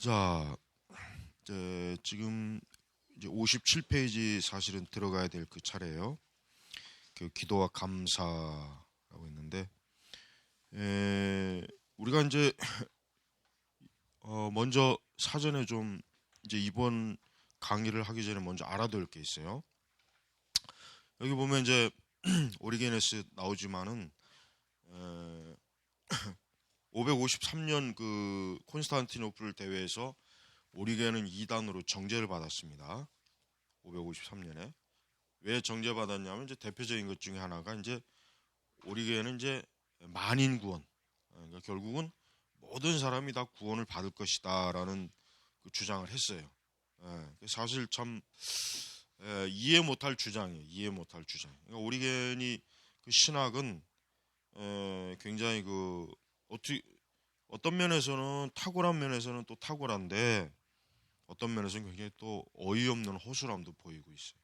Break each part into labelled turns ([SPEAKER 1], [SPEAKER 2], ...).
[SPEAKER 1] 자, 지금 이제 57페이지 사실은 들어가야 될 그 차례예요. 그 기도와 감사라고 했는데, 우리가 이제 먼저 사전에 좀 이제 이번 강의를 하기 전에 먼저 알아둘 게 있어요. 여기 보면 이제 오리게네스 나오지만은 553년 그 콘스탄티노플 대회에서 오리게는 2단으로 정죄를 받았습니다. 553년에 왜 정죄받았냐면 이제 대표적인 것 중에 하나가 이제 오리게는 이제 만인 구원, 그러니까 결국은 모든 사람이 다 구원을 받을 것이다라는 그 주장을 했어요. 사실 참 이해 못할 주장이에요. 이해 못할 주장. 그러니까 오리겐이 그 신학은 굉장히 그 어떤 면에서는 탁월한 면에서는 또 탁월한데 어떤 면에서는 굉장히 또 어이없는 허술함도 보이고 있어요.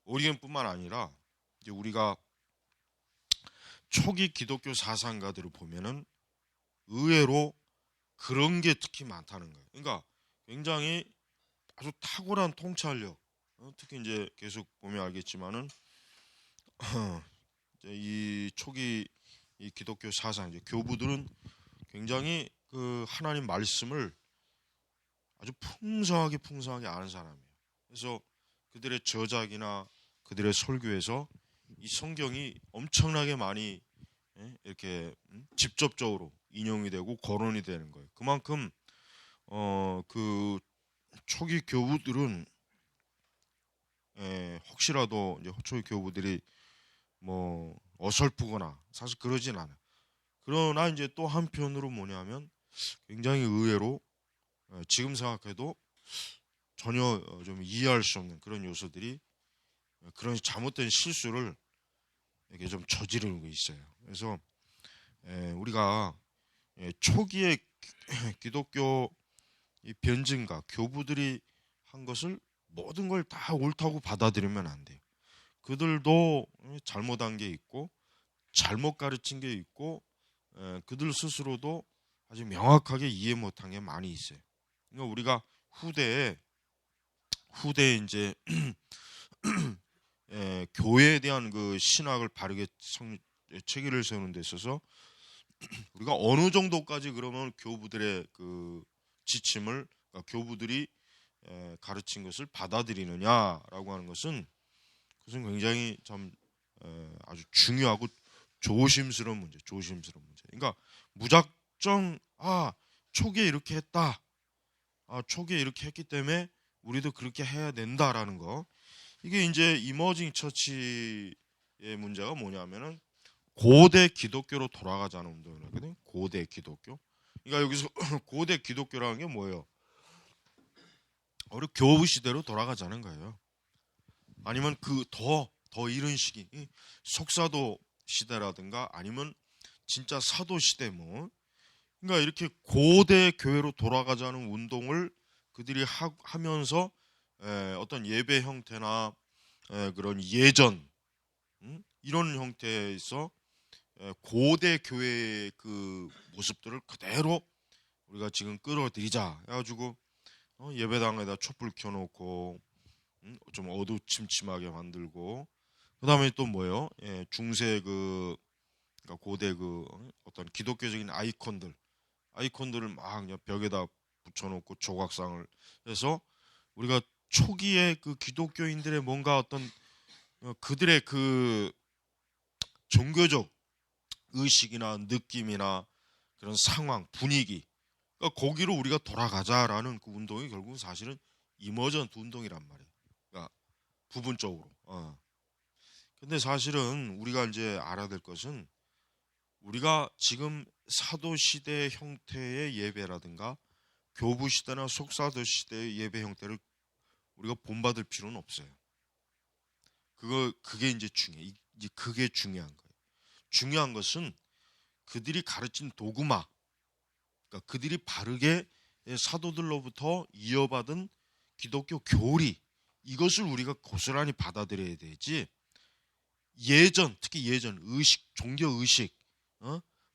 [SPEAKER 1] 오리겐뿐만 아니라 이제 우리가 초기 기독교 사상가들을 보면은 의외로 그런 게 특히 많다는 거예요. 그러니까 굉장히 아주 탁월한 통찰력. 특히 이제 계속 보면 알겠지만은 이제 이 초기 이 기독교 사상 이제 교부들은 굉장히 그 하나님 말씀을 아주 풍성하게 아는 사람이에요. 그래서 그들의 저작이나 그들의 설교에서 이 성경이 엄청나게 많이 이렇게 직접적으로 인용이 되고 거론이 되는 거예요. 그만큼 그 초기 교부들은 혹시라도 이제 초기 교부들이 뭐 어설프거나 사실 그러진 않아요. 그러나 이제 또 한편으로 뭐냐면 굉장히 의외로 지금 생각해도 전혀 좀 이해할 수 없는 그런 요소들이 그런 잘못된 실수를 이렇게 좀 저지르고 있어요. 그래서 우리가 초기에 기독교 이 변증가 교부들이 한 것을 모든 걸 다 옳다고 받아들이면 안 돼요. 그들도 잘못한 게 있고 잘못 가르친 게 있고 그들 스스로도 아주 명확하게 이해 못한 게 많이 있어요. 그러니까 우리가 후대에 이제 교회에 대한 그 신학을 바르게 체계를 세우는 데 있어서 우리가 어느 정도까지 그러면 교부들의 그 지침을 그러니까 교부들이 가르친 것을 받아들이느냐라고 하는 것은 그것은 굉장히 참 아주 중요하고 조심스러운 문제. 그러니까 무작정 초기에 이렇게 했다. 초기에 이렇게 했기 때문에 우리도 그렇게 해야 된다라는 거. 이게 이제 이머징 처치의 문제가 뭐냐면은 고대 기독교로 돌아가자는 운동이거든요. 고대 기독교. 그러니까 여기서 고대 기독교라는 게 뭐예요? 우리 교부 시대로 돌아가자는 거예요. 아니면 그 더 이런 시기 속사도 시대라든가 아니면 진짜 사도 시대 뭐 그러니까 이렇게 고대 교회로 돌아가자는 운동을 그들이 하면서 어떤 예배 형태나 그런 예전 이런 형태에서 고대 교회의 그 모습들을 그대로 우리가 지금 끌어들이자 해가지고 예배당에다 촛불 켜놓고 좀 어두침침하게 만들고 그 다음에 또 뭐예요? 중세 그러니까 고대 그 어떤 기독교적인 아이콘들을 막 그냥 벽에다 붙여놓고 조각상을 해서 우리가 초기에 그 기독교인들의 뭔가 어떤 그들의 그 종교적 의식이나 느낌이나 그런 상황 분위기 그러니까 거기로 우리가 돌아가자라는 그 운동이 결국은 사실은 이머전트 운동이란 말이에요. 그러니까 부분적으로. 근데 사실은 우리가 이제 알아야 될 것은 우리가 지금 사도 시대 형태의 예배라든가 교부 시대나 속사도 시대의 예배 형태를 우리가 본받을 필요는 없어요. 그게 이제 이제 그게 중요한 거예요. 중요한 것은 그들이 가르친 도구마, 그러니까 그들이 바르게 사도들로부터 이어받은 기독교 교리 이것을 우리가 고스란히 받아들여야 되지. 특히 예전 의식, 종교 의식,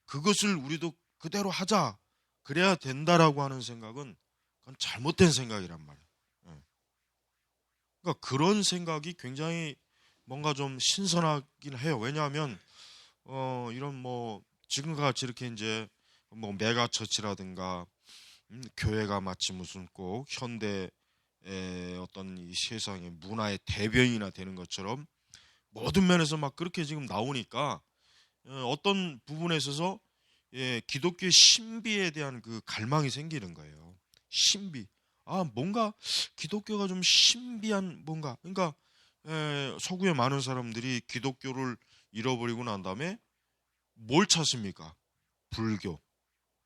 [SPEAKER 1] 그것을 우리도 그대로 하자 그래야 된다라고 하는 생각은 그건 잘못된 생각이란 말이에요. 예. 그러니까 그런 생각이 굉장히 뭔가 좀 신선하긴 해요. 왜냐하면 이런 뭐 지금같이 이렇게 이제 뭐 메가처치라든가 교회가 마치 무슨 꼭 현대의 어떤 이 세상의 문화의 대변이나 되는 것처럼 모든 면에서 막 그렇게 지금 나오니까 어떤 부분에 있어서 기독교의 신비에 대한 그 갈망이 생기는 거예요. 신비. 아, 뭔가 기독교가 좀 신비한 뭔가. 그러니까 서구의 많은 사람들이 기독교를 잃어버리고 난 다음에 뭘 찾습니까? 불교,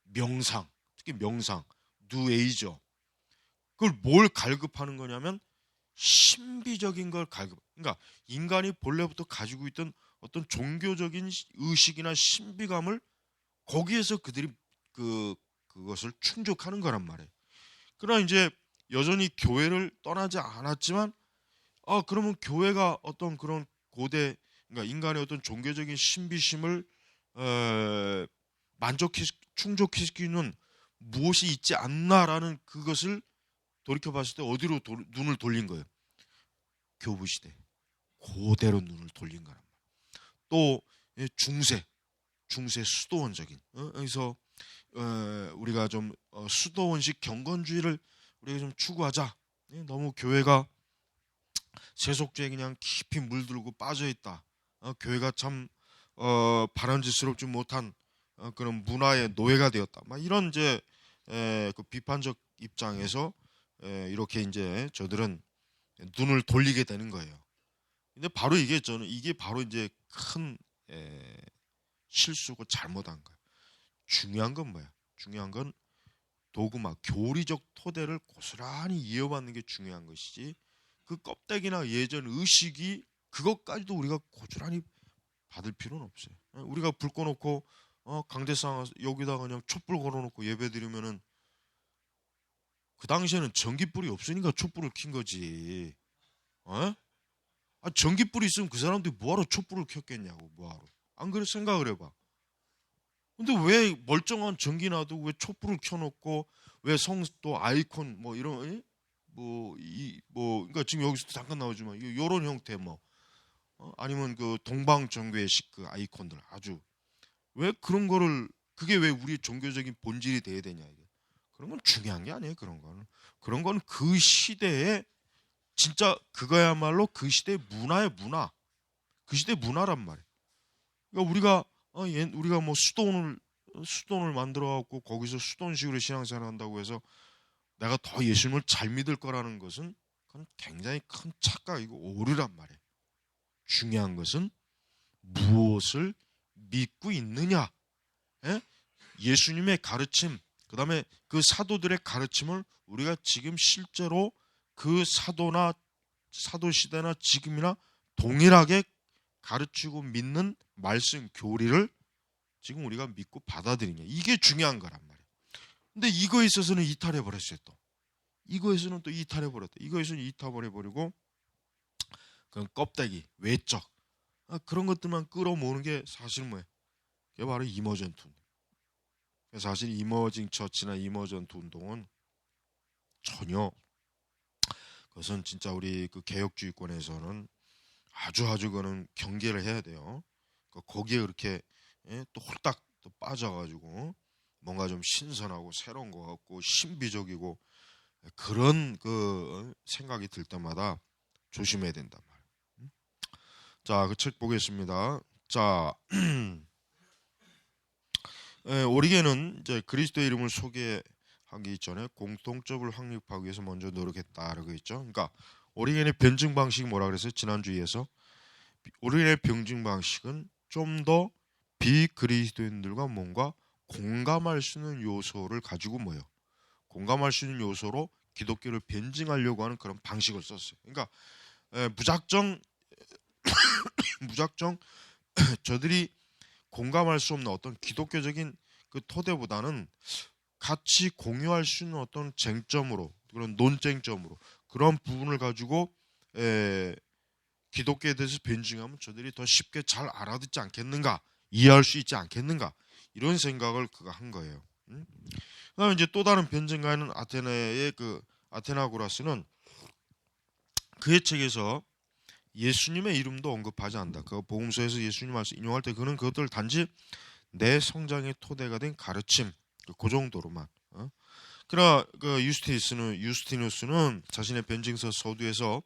[SPEAKER 1] 명상, 특히 명상, 뉴에이저. 그걸 뭘 갈급하는 거냐면 신비적인 걸 갈급. 그러니까 인간이 본래부터 가지고 있던 어떤 종교적인 의식이나 신비감을 거기에서 그들이 그것을 충족하는 거란 말이에요. 그러나 이제 여전히 교회를 떠나지 않았지만 그러면 교회가 어떤 그런 고대 그러니까 인간의 어떤 종교적인 신비심을 만족해 충족시키는 무엇이 있지 않나라는 그것을 돌이켜 봤을 때 어디로 눈을 돌린 거예요? 교부 시대. 그대로 눈을 돌린 거란 말이에요. 또 중세 수도원적인 그래서 우리가 좀 수도원식 경건주의를 우리가 좀 추구하자. 너무 교회가 세속주의에 그냥 깊이 물들고 빠져 있다. 교회가 참 바람직스럽지 못한 그런 문화의 노예가 되었다. 막 이런 이제 그 비판적 입장에서 이렇게 이제 저들은 눈을 돌리게 되는 거예요. 근데 바로 이게 저는 이게 바로 이제 큰 실수고 잘못한 거예요. 중요한 건 뭐야? 중요한 건 도구마, 교리적 토대를 고스란히 이어받는 게 중요한 것이지 그 껍데기나 예전 의식이 그것까지도 우리가 고스란히 받을 필요는 없어요. 우리가 불 꺼놓고 강대상 여기다가 그냥 촛불 걸어놓고 예배 드리면은 그 당시에는 전기불이 없으니까 촛불을 킨 거지. 어? 전기불이 있으면 그 사람들이 뭐하러 촛불을 켰겠냐고 뭐하러. 안 그래 생각을 해봐. 근데 왜 멀쩡한 전기 나도 왜 촛불을 켜놓고 왜 성도 아이콘 뭐 이런 뭐 그러니까 지금 여기서 잠깐 나오지만 요런 형태 뭐 아니면 그 동방정교회식 그 아이콘들 아주 왜 그런 거를 그게 왜 우리 종교적인 본질이 돼야 되냐 이게 그런 건 중요한 게 아니에요. 그런 건 그 시대에 진짜 그거야말로 그 시대의 문화의 문화 그 시대 문화란 말이에요. 그러니까 우리가 뭐 수돈을 만들어 갖고 거기서 수돈식으로 신앙생활 한다고 해서 내가 더 예수님을 잘 믿을 거라는 것은 그건 굉장히 큰 착각이고 오류란 말이에요. 중요한 것은 무엇을 믿고 있느냐. 예? 예수님의 가르침, 그다음에 그 사도들의 가르침을 우리가 지금 실제로 그 사도 시대나 지금이나 동일하게 가르치고 믿는 말씀 교리를 지금 우리가 믿고 받아들이냐. 이게 중요한 거란 말이에요. 근데 이거에 있어서는 이탈해 버렸어요. 또 이거에서는 또 이탈해 버렸다. 이거에서는 이탈해 버리고 그런 껍데기, 외적 그런 것들만 끌어모으는 게 사실 뭐예요? 그게 바로 이머전트. 사실 이머징 처치나 이머전트 운동은 전혀 그것은 진짜 우리 그 개혁주의권에서는 아주 그는 경계를 해야 돼요. 거기에 그렇게 또 홀딱 또 빠져가지고 뭔가 좀 신선하고 새로운 것 같고 신비적이고 그런 그 생각이 들 때마다 조심해야 된단 말이에요. 자, 그 책 보겠습니다. 자, 오리겐은 이제 그리스도의 이름을 소개하기 전에 공통점을 확립하기 위해서 먼저 노력했다라고 했죠. 그러니까 오리겐의 변증 방식이 뭐라 그랬어요? 지난주에서 오리겐의 변증 방식은 좀 더 비그리스도인들과 뭔가 공감할 수 있는 요소를 가지고 뭐예요? 공감할 수 있는 요소로 기독교를 변증하려고 하는 그런 방식을 썼어요. 그러니까 무작정 저들이 공감할 수 없는 어떤 기독교적인 그 토대보다는 같이 공유할 수 있는 어떤 쟁점으로 그런 논쟁점으로 그런 부분을 가지고 기독교에 대해서 변증하면 저들이 더 쉽게 잘 알아듣지 않겠는가 이해할 수 있지 않겠는가 이런 생각을 그가 한 거예요. 그다음에 이제 또 다른 변증가는 아테네의 그 아테나고라스는 그의 책에서 예수님의 이름도 언급하지 않는다. 그 복음서에서 예수님 말씀 인용할 때 그는 그것들 단지 내 성장의 토대가 된 가르침 그 정도로만. 그러나 그 유스티누스는 자신의 변증서 서두에서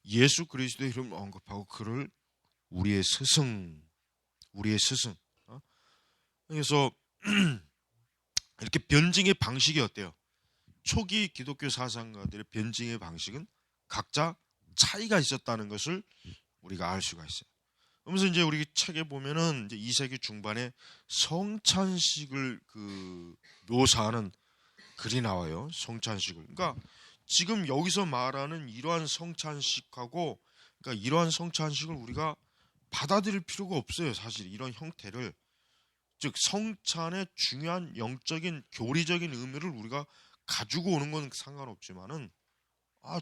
[SPEAKER 1] 예수 그리스도의 이름을 언급하고 그를 우리의 스승. 그래서 이렇게 변증의 방식이 어때요? 초기 기독교 사상가들의 변증의 방식은 각자 차이가 있었다는 것을 우리가 알 수가 있어요. 그러면서 이제 우리 책에 보면은 이제 2세기 중반에 성찬식을 그 묘사하는 글이 나와요. 성찬식을. 그러니까 지금 여기서 말하는 이러한 성찬식하고 그러니까 이러한 성찬식을 우리가 받아들일 필요가 없어요. 사실 이런 형태를 즉 성찬의 중요한 영적인 교리적인 의미를 우리가 가지고 오는 건 상관없지만은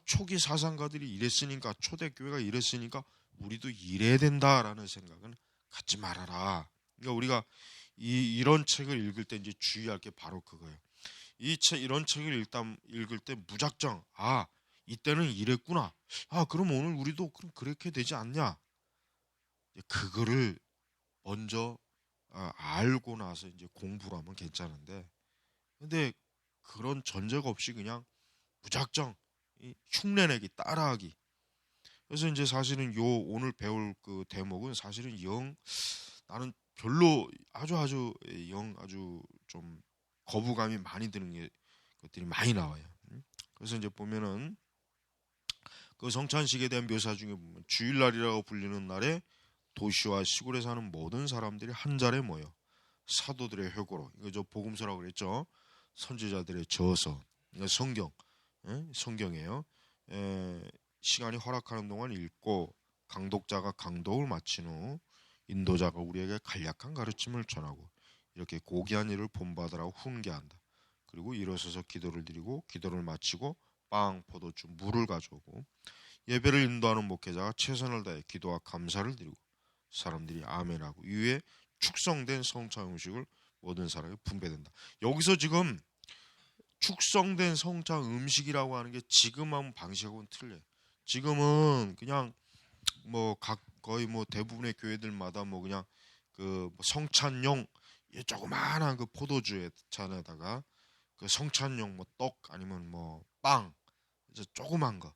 [SPEAKER 1] 초기 사상가들이 이랬으니까 초대교회가 이랬으니까 우리도 이래야 된다라는 생각은 갖지 말아라. 그러니까 우리가 이런 책을 읽을 때 이제 주의할 게 바로 그거예요. 이런 책을 읽을 때 무작정 이때는 이랬구나. 그럼 오늘 우리도 그럼 그렇게 되지 않냐? 그거를 먼저 알고 나서 이제 공부를 하면 괜찮은데, 근데 그런 전제가 없이 그냥 무작정 흉내내기, 따라하기. 그래서 이제 사실은 오늘 배울 그 대목은 사실은 나는 별로 아주 좀 거부감이 많이 드는 것들이 많이 나와요. 그래서 이제 보면은 그 성찬식에 대한 묘사 중에 보면 주일날이라고 불리는 날에 도시와 시골에 사는 모든 사람들이 한 자리에 모여 사도들의 회고로, 이거 저 복음서라고 그랬죠. 선지자들의 저서, 그러니까 성경이에요. 시간이 허락하는 동안 읽고 강독자가 강독을 마친 후 인도자가 우리에게 간략한 가르침을 전하고 이렇게 고귀한 일을 본받으라고 훈계한다. 그리고 일어서서 기도를 드리고 기도를 마치고 빵, 포도주, 물을 가져오고 예배를 인도하는 목회자가 최선을 다해 기도와 감사를 드리고 사람들이 아멘하고 이후에 축성된 성찬 음식을 모든 사람이 분배된다. 여기서 지금 축성된 성찬 음식이라고 하는 게 지금 하는 방식하고는 틀려요. 지금은 그냥 거의 대부분의 교회들마다 그냥 그 성찬용 조그마한 그 포도주에 잔에다가 그 성찬용 떡 아니면 빵 이제 조그만 거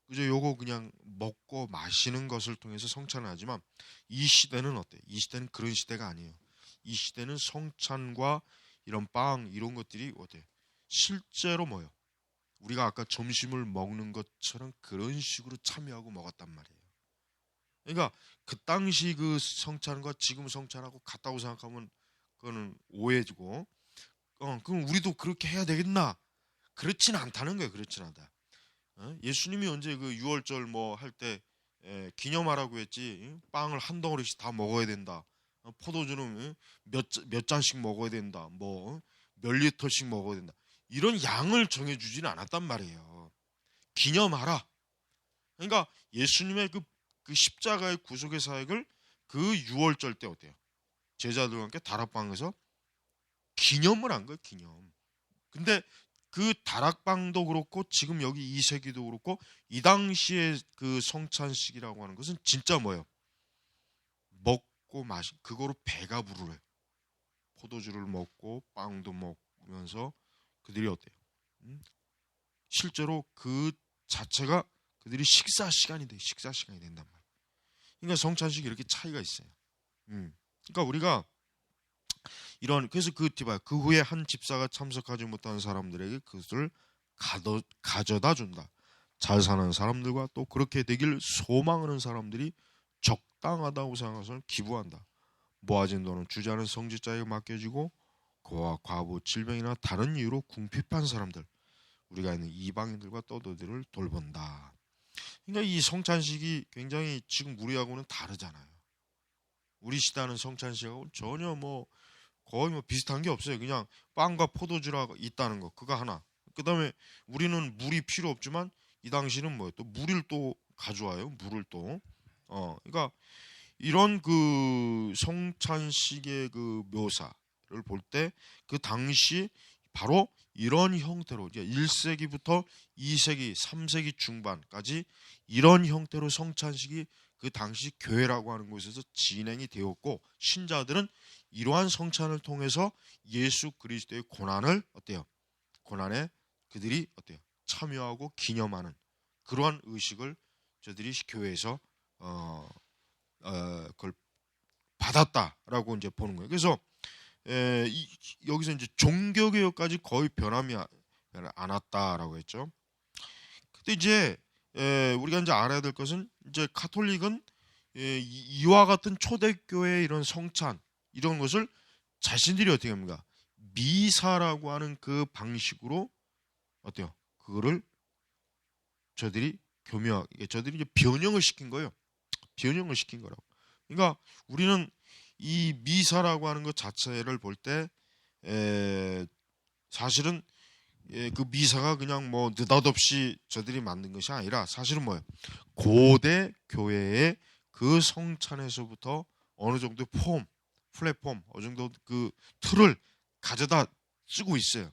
[SPEAKER 1] 그저 요거 그냥 먹고 마시는 것을 통해서 성찬을 하지만 이 시대는 어때? 이 시대는 그런 시대가 아니에요. 이 시대는 성찬과 이런 빵 이런 것들이 어때? 실제로 우리가 아까 점심을 먹는 것처럼 그런 식으로 참여하고 먹었단 말이에요. 그러니까 그 당시 그 성찬과 지금 성찬하고 같다고 생각하면 그거는 오해지고 그럼 우리도 그렇게 해야 되겠나? 그렇진 않다는 거예요. 그렇진 않다. 예수님이 언제 그 6월절 할 때 기념하라고 했지 빵을 한 덩어리씩 다 먹어야 된다. 포도주는 몇 잔씩 먹어야 된다. 몇 리터씩 먹어야 된다. 이런 양을 정해주지는 않았단 말이에요. 기념하라. 그러니까 예수님의 그 십자가의 구속의 사역을 그 6월절 때 어때요? 제자들과 함께 다락방에서 기념을 한 거예요. 기념. 근데 그 다락방도 그렇고 지금 여기 2세기도 그렇고 이 당시에 그 성찬식이라고 하는 것은 진짜 먹고 그거로 배가 부르래. 포도주를 먹고 빵도 먹으면서 그들이 어때요? 실제로 그 자체가 그들이 식사 시간이 된단 말이에요. 그러니까 성찬식이 이렇게 차이가 있어요. 그러니까 우리가 그래서 그 후에 한 집사가 참석하지 못한 사람들에게 그것을 가져다 준다. 잘 사는 사람들과 또 그렇게 되길 소망하는 사람들이 적당하다고 생각해서 기부한다. 모아진 돈은 주지 않은 성직자에게 맡겨지고 고아, 과부, 질병이나 다른 이유로 궁핍한 사람들, 우리가 있는 이방인들과 떠도들을 돌본다. 그러니까 이 성찬식이 굉장히 지금 우리하고는 다르잖아요. 우리 시대하는 성찬식하고 전혀 거의 비슷한 게 없어요. 그냥 빵과 포도주가 있다는 거 그거 하나. 그 다음에 우리는 물이 필요 없지만 이 당시는 또 물을 또 가져와요. 물을 또. 그러니까 이런 그 성찬식의 그 묘사 교회를 볼 때 그 당시 바로 이런 형태로 이제 1세기부터 2세기, 3세기 중반까지 이런 형태로 성찬식이 그 당시 교회라고 하는 곳에서 진행이 되었고, 신자들은 이러한 성찬을 통해서 예수 그리스도의 고난을 어때요? 고난에 그들이 어때요? 참여하고 기념하는 그러한 의식을 저들이 교회에서 그걸 받았다라고 이제 보는 거예요. 그래서 여기서 이제 종교개혁까지 거의 변함이 않았다라고 했죠. 근데 이제 우리가 이제 알아야 될 것은, 이제 가톨릭은 이와 같은 초대교회의 이런 성찬 이런 것을 자신들이 어떻게 합니까? 미사라고 하는 그 방식으로 어때요? 그거를 저들이 저들이 이제 변형을 시킨 거예요. 변형을 시킨 거라고. 그러니까 우리는 이 미사라고 하는 것 자체를 볼 때 사실은 그 미사가 그냥 뭐 느닷없이 저들이 만든 것이 아니라, 사실은 뭐예요? 고대 교회의 그 성찬에서부터 어느 정도 플랫폼, 어느 정도 그 틀을 가져다 쓰고 있어요.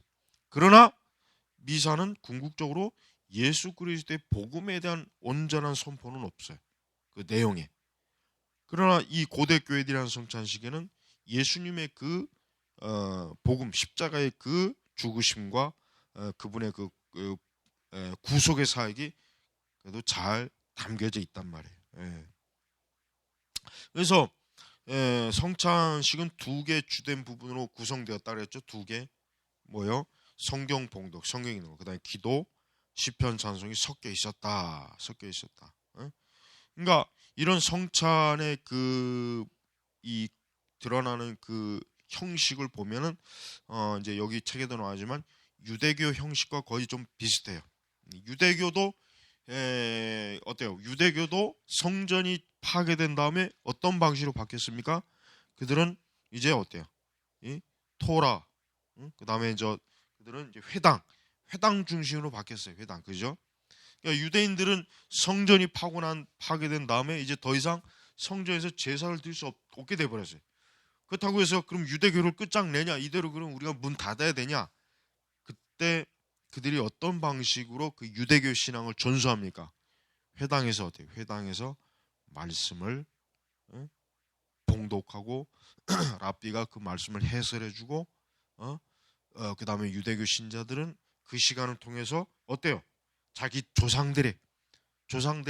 [SPEAKER 1] 그러나 미사는 궁극적으로 예수 그리스도의 복음에 대한 온전한 선포는 없어요. 그 내용에. 그러나 이 고대 교회들이라는 성찬식에는 예수님의 그 복음, 십자가의 그 죽으심과 그분의 구속의 사역이 그래도 잘 담겨져 있단 말이에요. 예. 그래서 성찬식은 두 개 주된 부분으로 구성되었다 그랬죠. 두 개. 뭐요? 성경 봉독, 성경 읽는 거, 그다음에 기도, 시편, 찬송이 섞여 있었다. 예? 그러니까 이런 성찬의 이 드러나는 그 형식을 보면은 이제 여기 책에도 나오지만 유대교 형식과 거의 좀 비슷해요. 유대교도 어때요? 유대교도 성전이 파괴된 다음에 어떤 방식으로 바뀌었습니까? 그들은 이제 어때요? 이 토라, 그다음에 그들은 이제 회당 중심으로 바뀌었어요. 회당, 그죠? 그러니까 유대인들은 성전이 파괴된 다음에 이제 더 이상 성전에서 제사를 드릴 수 없게 돼 버렸어요. 그렇다고 해서 그럼 유대교를 끝장내냐? 이대로 그럼 우리가 문 닫아야 되냐? 그때 그들이 어떤 방식으로 그 유대교 신앙을 전수합니까? 회당에서 어때요? 회당에서 말씀을 봉독하고 랍비가 그 말씀을 해설해주고 그 다음에 유대교 신자들은 그 시간을 통해서 어때요? 자기 조상들의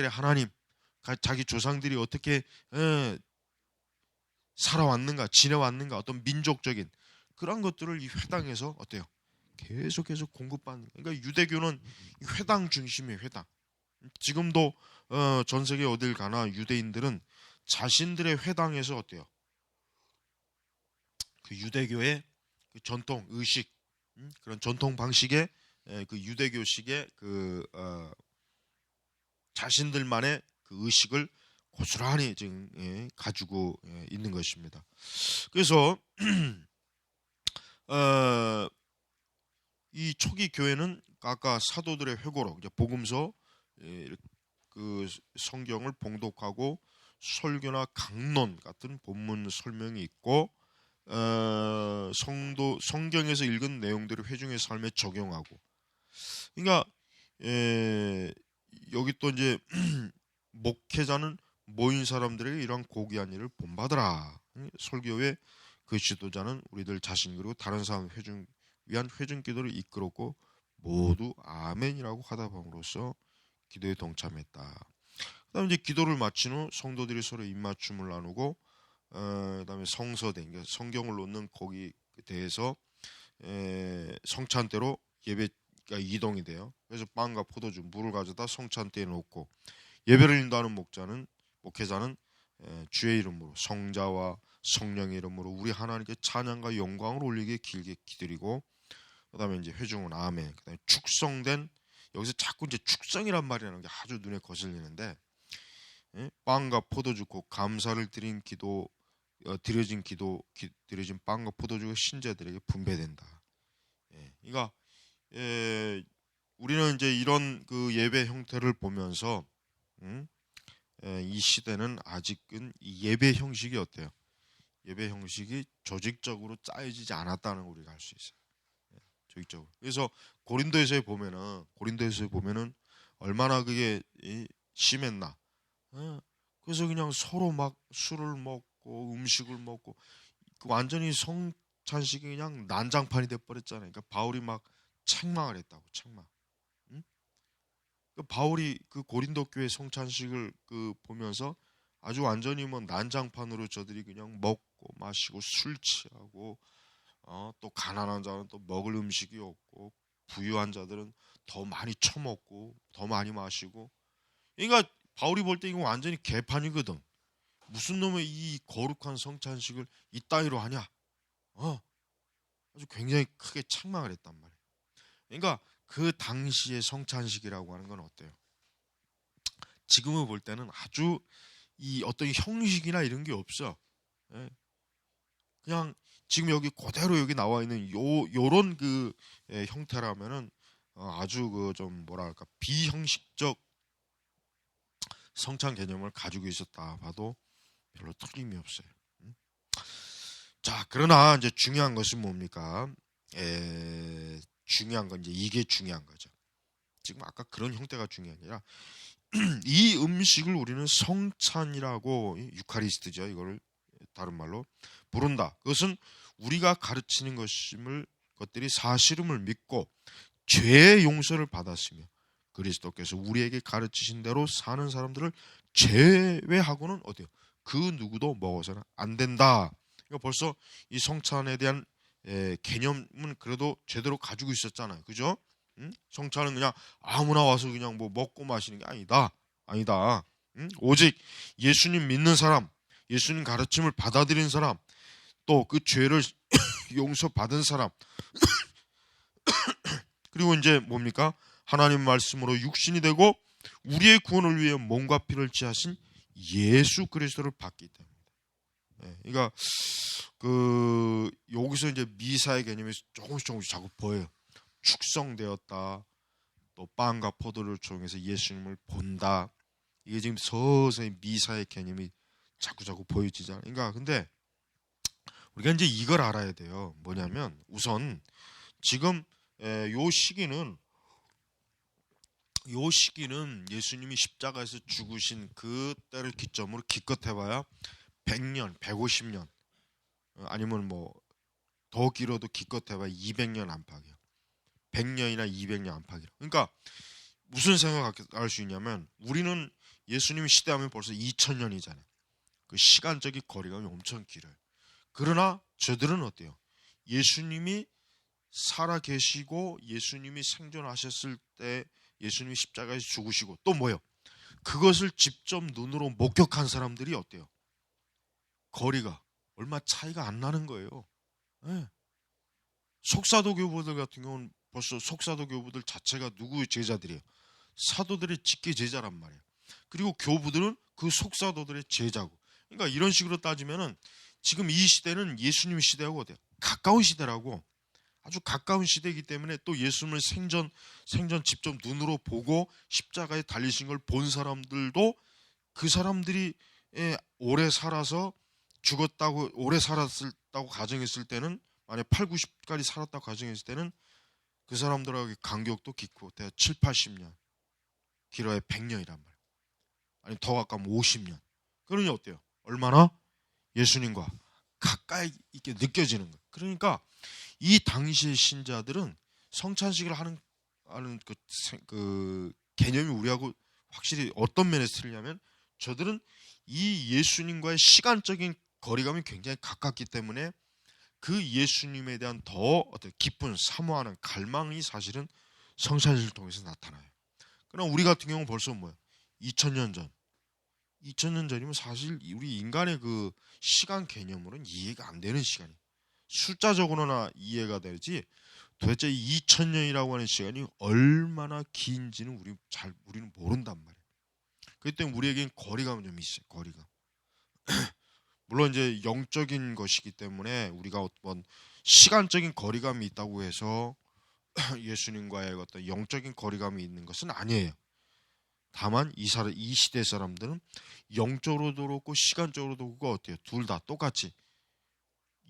[SPEAKER 1] 하나님, 자기 조상들이 어떻게 살아왔는가, 지내왔는가, 어떤 민족적인 그런 것들을 이 회당에서 어때요? 계속해서 공급받는. 그러니까 유대교는 회당 중심이에요. 회당. 지금도 전 세계 어딜 가나 유대인들은 자신들의 회당에서 어때요? 그 유대교의 그 전통 의식, 그런 전통 방식의 그 유대교식의 자신들만의 그 의식을 고스란히 지금 가지고 있는 것입니다. 그래서 이 초기 교회는 아까 사도들의 회고록, 이제 복음서, 그 성경을 봉독하고 설교나 강론 같은 본문 설명이 있고, 성경에서 읽은 내용들을 회중의 삶에 적용하고. 그러니까 여기 또 이제 목회자는 모인 사람들에게 이러한 고귀한 일을 본받으라. 설교의 그 지도자는 우리들 자신 그리고 다른 사람 위한 회중 기도를 이끌었고 모두 아멘이라고 하다 봄으로써 기도에 동참했다. 그다음에 이제 기도를 마친 후 성도들이 서로 입맞춤을 나누고 그다음에 성서대, 그러니까 성경을 놓는 거기에 대해서 성찬대로 예배가 이동이 돼요. 그래서 빵과 포도주, 물을 가져다 성찬대에 놓고 예배를 인도하는 목회자는 주의 이름으로, 성자와 성령의 이름으로 우리 하나님께 찬양과 영광을 올리게 길게 기드리고, 그다음에 이제 회중은 아멘. 그다음에 축성된, 여기서 자꾸 이제 축성이란 말이라는 게 아주 눈에 거슬리는데, 빵과 포도주 곧 감사를 드린 기도, 드려진 빵과 포도주가 신자들에게 분배된다. 그러니까 우리는 이제 이런 그 예배 형태를 보면서 이 시대는 아직은 이 예배 형식이 어때요? 예배 형식이 조직적으로 짜여지지 않았다는 걸 우리가 알 수 있어요. 조직적으로. 그래서 고린도에서 보면은 얼마나 그게 심했나. 그래서 그냥 서로 막 술을 먹고 음식을 먹고 완전히 성찬식이 그냥 난장판이 돼 버렸잖아요. 그러니까 바울이 막 책망을 했다고 책망. 응? 그 바울이 그 고린도 교회 성찬식을 그 보면서 아주 완전히 뭐 난장판으로 저들이 그냥 먹고 마시고 술 취하고 또 가난한 자는 또 먹을 음식이 없고 부유한 자들은 더 많이 처먹고 더 많이 마시고 그러니까 바울이 볼 때 이거 완전히 개판이거든. 무슨 놈의 이 거룩한 성찬식을 이따위로 하냐? 아주 굉장히 크게 책망을 했단 말이에요. 그러니까 그 당시의 성찬식이라고 하는 건 어때요? 지금을 볼 때는 아주 이 어떤 형식이나 이런 게 없어. 예. 그냥 지금 여기 그대로 여기 나와 있는 요런 그 형태라면은 아주 그 좀 뭐랄까 비형식적 성찬 개념을 가지고 있었다 봐도 별로 틀림이 없어요. 자, 그러나 이제 중요한 것은 뭡니까? 중요한 건 이제 이게 중요한 거죠. 지금 아까 그런 형태가 중요한 게 아니라 이 음식을 우리는 성찬이라고 유카리스트죠. 이거를 다른 말로 부른다. 그것은 우리가 가르치는 것들이 사실임을 믿고 죄의 용서를 받았으며 그리스도께서 우리에게 가르치신 대로 사는 사람들을 제외하고는 어때요? 그 누구도 먹어서는 안 된다. 그러니까 벌써 이 성찬에 대한 개념은 그래도 제대로 가지고 있었잖아요. 그죠? 응? 성찬은 그냥 아무나 와서 그냥 뭐 먹고 마시는 게 아니다. 응? 오직 예수님 믿는 사람, 예수님 가르침을 받아들인 사람, 또 그 죄를 용서받은 사람, 그리고 이제 뭡니까? 하나님 말씀으로 육신이 되고 우리의 구원을 위해 몸과 피를 취하신 예수 그리스도를 받기 때문에. 그러니까 그 여기서 이제 미사의 개념이 조금씩 자꾸 보여요. 축성되었다. 또 빵과 포도를 통해서 예수님을 본다. 이게 지금 서서히 미사의 개념이 자꾸 보여지잖아요. 그러니까 근데 우리가 이제 이걸 알아야 돼요. 뭐냐면 우선 지금 요 시기는 예수님이 십자가에서 죽으신 그 때를 기점으로 기껏해봐야 100년, 150년 아니면 뭐 더 길어도 기껏해봐야 200년 안팎이에요. 100년이나 200년 안팎이에요. 그러니까 무슨 생각할 수 있냐면 우리는 예수님 시대하면 벌써 2000년이잖아요. 그 시간적인 거리감이 엄청 길어요. 그러나 저들은 어때요? 예수님이 살아 계시고 예수님이 생존하셨을 때 예수님이 십자가에서 죽으시고 또 뭐요? 그것을 직접 눈으로 목격한 사람들이 어때요? 거리가 얼마 차이가 안 나는 거예요. 네. 속사도 교부들 같은 경우는 벌써 속사도 교부들 자체가 누구의 제자들이에요? 사도들의 직계 제자란 말이에요. 그리고 교부들은 그 속사도들의 제자고. 그러니까 이런 식으로 따지면은 지금 이 시대는 예수님 시대하고 어때요? 가까운 시대라고. 아주 가까운 시대이기 때문에 또 예수님을 생전 직접 눈으로 보고 십자가에 달리신 걸 본 사람들도 그 사람들이 오래 살아서 죽었다고 오래 살았다고 가정했을 때는 만약 8, 90까지 살았다고 가정했을 때는 그 사람들하고 간격도 깊고 대략 7, 80년 길어야 100년이란 말이에요. 아니 더 가까우면 50년. 그러니 어때요? 얼마나 예수님과 가까이 있게 느껴지는 거예요. 그러니까 이 당시의 신자들은 성찬식을 하는 그 개념이 우리하고 확실히 어떤 면에서 틀리냐면 저들은 이 예수님과의 시간적인 거리감이 굉장히 가깝기 때문에 그 예수님에 대한 더 어떤 깊은 사모하는 갈망이 사실은 성찬식을 통해서 나타나요. 그럼 우리 같은 경우는 벌써 뭐야? 2000년 전. 2000년 전이면 사실 우리 인간의 그 시간 개념으로는 이해가 안 되는 시간이에요. 숫자적으로나 이해가 되지 도대체 2000년이라고 하는 시간이 얼마나 긴지는 우리는 모른단 말이에요. 그렇기 때문에 우리에겐 거리감은 좀 있어요. 거리감. 물론 이제 영적인 것이기 때문에 우리가 어떤 시간적인 거리감이 있다고 해서 예수님과의 어떤 영적인 거리감이 있는 것은 아니에요. 다만 이 시대 사람들은 영적으로도 그렇고 시간적으로도 그렇고 어때요? 둘 다 똑같이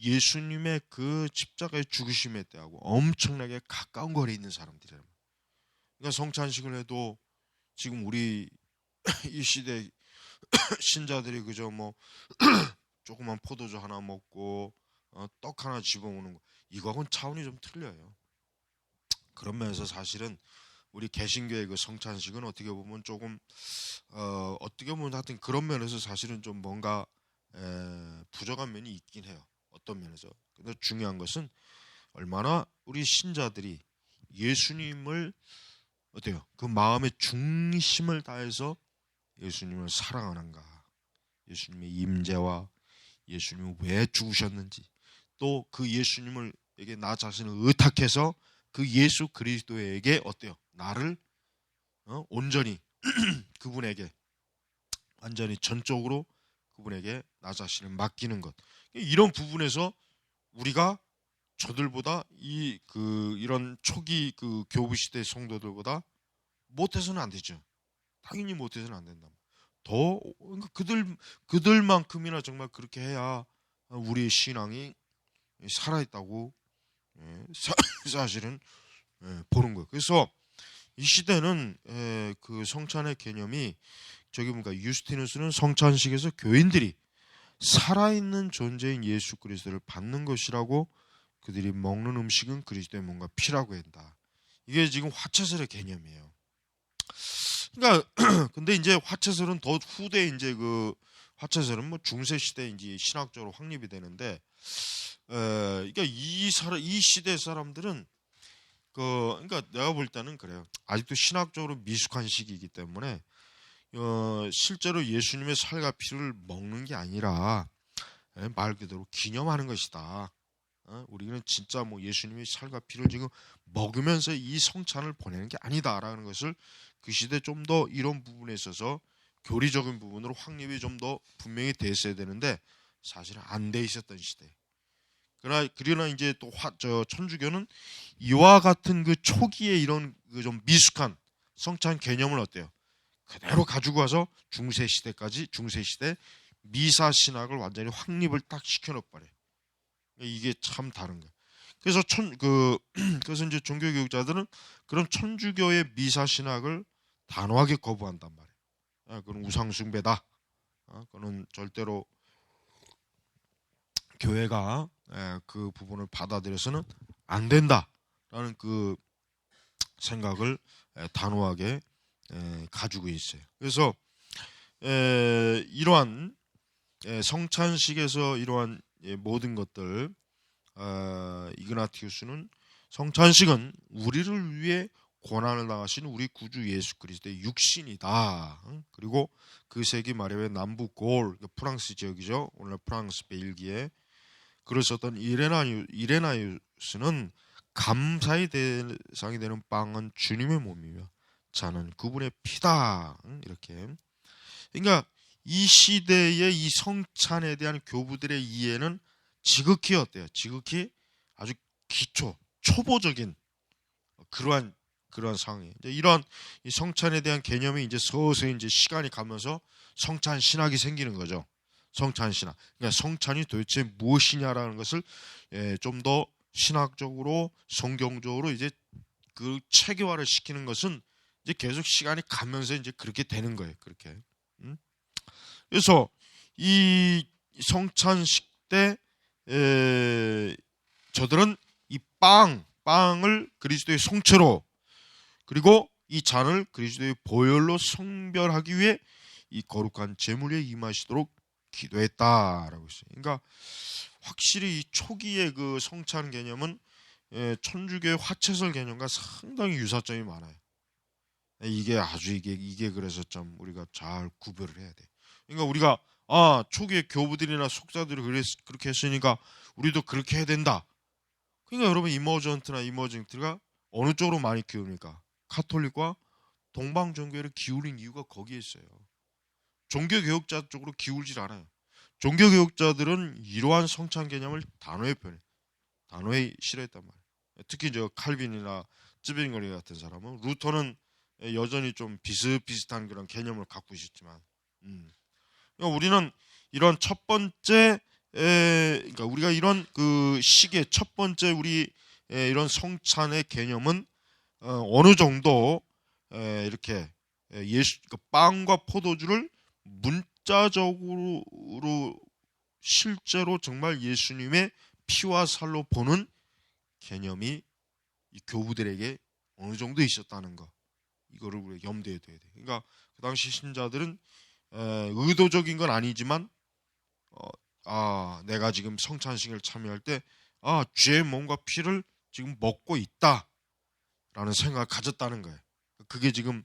[SPEAKER 1] 예수님의 그 십자가의 죽으심에 대하고 엄청나게 가까운 거리에 있는 사람들이란 말이에요. 그러니까 성찬식을 해도 지금 우리 이 시대 신자들이 그저 뭐 조그만 포도주 하나 먹고 떡 하나 집어먹는 거, 이거하고는 차원이 좀 틀려요. 그런 면에서 사실은 우리 개신교의 그 성찬식은 어떻게 보면 조금 어떻게 보면 하여튼 그런 면에서 사실은 좀 뭔가 부족한 면이 있긴 해요. 어떤 면에서. 근데 중요한 것은 얼마나 우리 신자들이 예수님을 어때요? 그 마음의 중심을 다해서 예수님을 사랑하는가, 예수님의 임재와 예수님이 왜 죽으셨는지, 또 그 예수님을 에게 나 자신을 의탁해서 그 예수 그리스도에게 어때요? 나를 온전히 그분에게 완전히 전적으로 그분에게 나 자신을 맡기는 것. 이런 부분에서 우리가 저들보다 이런 초기 그 교부 시대 성도들보다 못해서는 안 되죠. 당연히 못해서는 안 된다. 더 그러니까 그들만큼이나 정말 그렇게 해야 우리의 신앙이 살아있다고 사실은 보는 거예요. 그래서 이 시대는 그 성찬의 개념이 저기 보니까 유스티누스는 성찬식에서 교인들이 살아있는 존재인 예수 그리스도를 받는 것이라고, 그들이 먹는 음식은 그리스도의 몸과 피라고 한다. 이게 지금 화채설의 개념이에요. 그러니까 근데 이제 화채설은 더 후대 이제 그 화채설은 뭐 중세 시대 이제 신학적으로 확립이 되는데, 그러니까 이 시대 사람들은 그러니까 내가 볼 때는 그래요. 아직도 신학적으로 미숙한 시기이기 때문에 실제로 예수님의 살과 피를 먹는 게 아니라 말 그대로 기념하는 것이다. 우리는 진짜 뭐 예수님의 살과 피를 지금 먹으면서 이 성찬을 보내는 게 아니다라는 것을 그 시대 좀 더 이런 부분에 있어서 교리적인 부분으로 확립이 좀 더 분명히 됐어야 되는데 사실은 안 돼 있었던 시대. 그러나 이제 또 천주교는 이와 같은 그 초기에 이런 그 좀 미숙한 성찬 개념을 어때요? 그대로 가지고 와서 중세 시대 미사 신학을 완전히 확립을 딱 시켜놓버려. 이게 참 다른 거예요. 그래서 그래서 이제 종교 교육자들은 그런 천주교의 미사 신학을 단호하게 거부한단 말이에요. 그건 우상 숭배다. 그는 절대로 교회가 그 부분을 받아들여서는 안 된다라는 그 생각을 단호하게 가지고 있어요. 그래서 이러한 성찬식에서 이러한 모든 것들, 이그나티우스는 성찬식은 우리를 위해 고난을 당하신 우리 구주 예수 그리스도의 육신이다. 그리고 그 세기 말에 남부 골, 프랑스 지역이죠. 오늘 프랑스 벨기에 글을 썼던 이레나이우스는 감사의 대상이 되는 빵은 주님의 몸이며 잔은 그분의 피다. 이렇게. 그러니까 이 시대의 이 성찬에 대한 교부들의 이해는 지극히 어때요? 지극히 아주 기초, 초보적인 그러한 상황이에요. 이런 이 성찬에 대한 개념이 이제 서서히 이제 시간이 가면서 성찬 신학이 생기는 거죠. 성찬 신학. 그러니까 성찬이 도대체 무엇이냐라는 것을 좀 더 신학적으로 성경적으로 이제 그 체계화를 시키는 것은 이제 계속 시간이 가면서 이제 그렇게 되는 거예요. 그렇게. 그래서 이 성찬식 때 저들은 이 빵을 그리스도의 성체로, 그리고 이 잔을 그리스도의 보혈로 성별하기 위해 이 거룩한 제물에 임하시도록 기도했다라고 했어요. 그러니까 확실히 이 초기의 그 성찬 개념은 천주교의 화채설 개념과 상당히 유사점이 많아요. 이게 그래서 좀 우리가 잘 구별을 해야 돼. 그러니까 우리가 초기의 교부들이나 속자들이 그렇게 했으니까 우리도 그렇게 해야 된다. 그러니까 여러분 이머전트가 어느 쪽으로 많이 기웁니까? 카톨릭과 동방 종교를 기울인 이유가 거기에 있어요. 종교 교육자 쪽으로 기울질 않아요. 종교 교육자들은 이러한 성찬 개념을 단호히 싫어했단 말이에요. 특히 저 칼빈이나 쯔빙거리 같은 사람은, 루터는 여전히 좀 비슷비슷한 그런 개념을 갖고 있었지만, 그러니까 우리는 이런 첫 번째 그러니까 우리가 이런 그 시기의 첫 번째 우리 이런 성찬의 개념은 어느 정도 이렇게 그 빵과 포도주를 문자적으로 실제로 정말 예수님의 피와 살로 보는 개념이 이 교부들에게 어느 정도 있었다는 거, 이거를 우리가 염두에 둬야 돼. 그러니까 그 당시 신자들은 의도적인 건 아니지만 내가 지금 성찬식을 참여할 때 죄의 몸과 피를 지금 먹고 있다라는 생각을 가졌다는 거예요. 그게 지금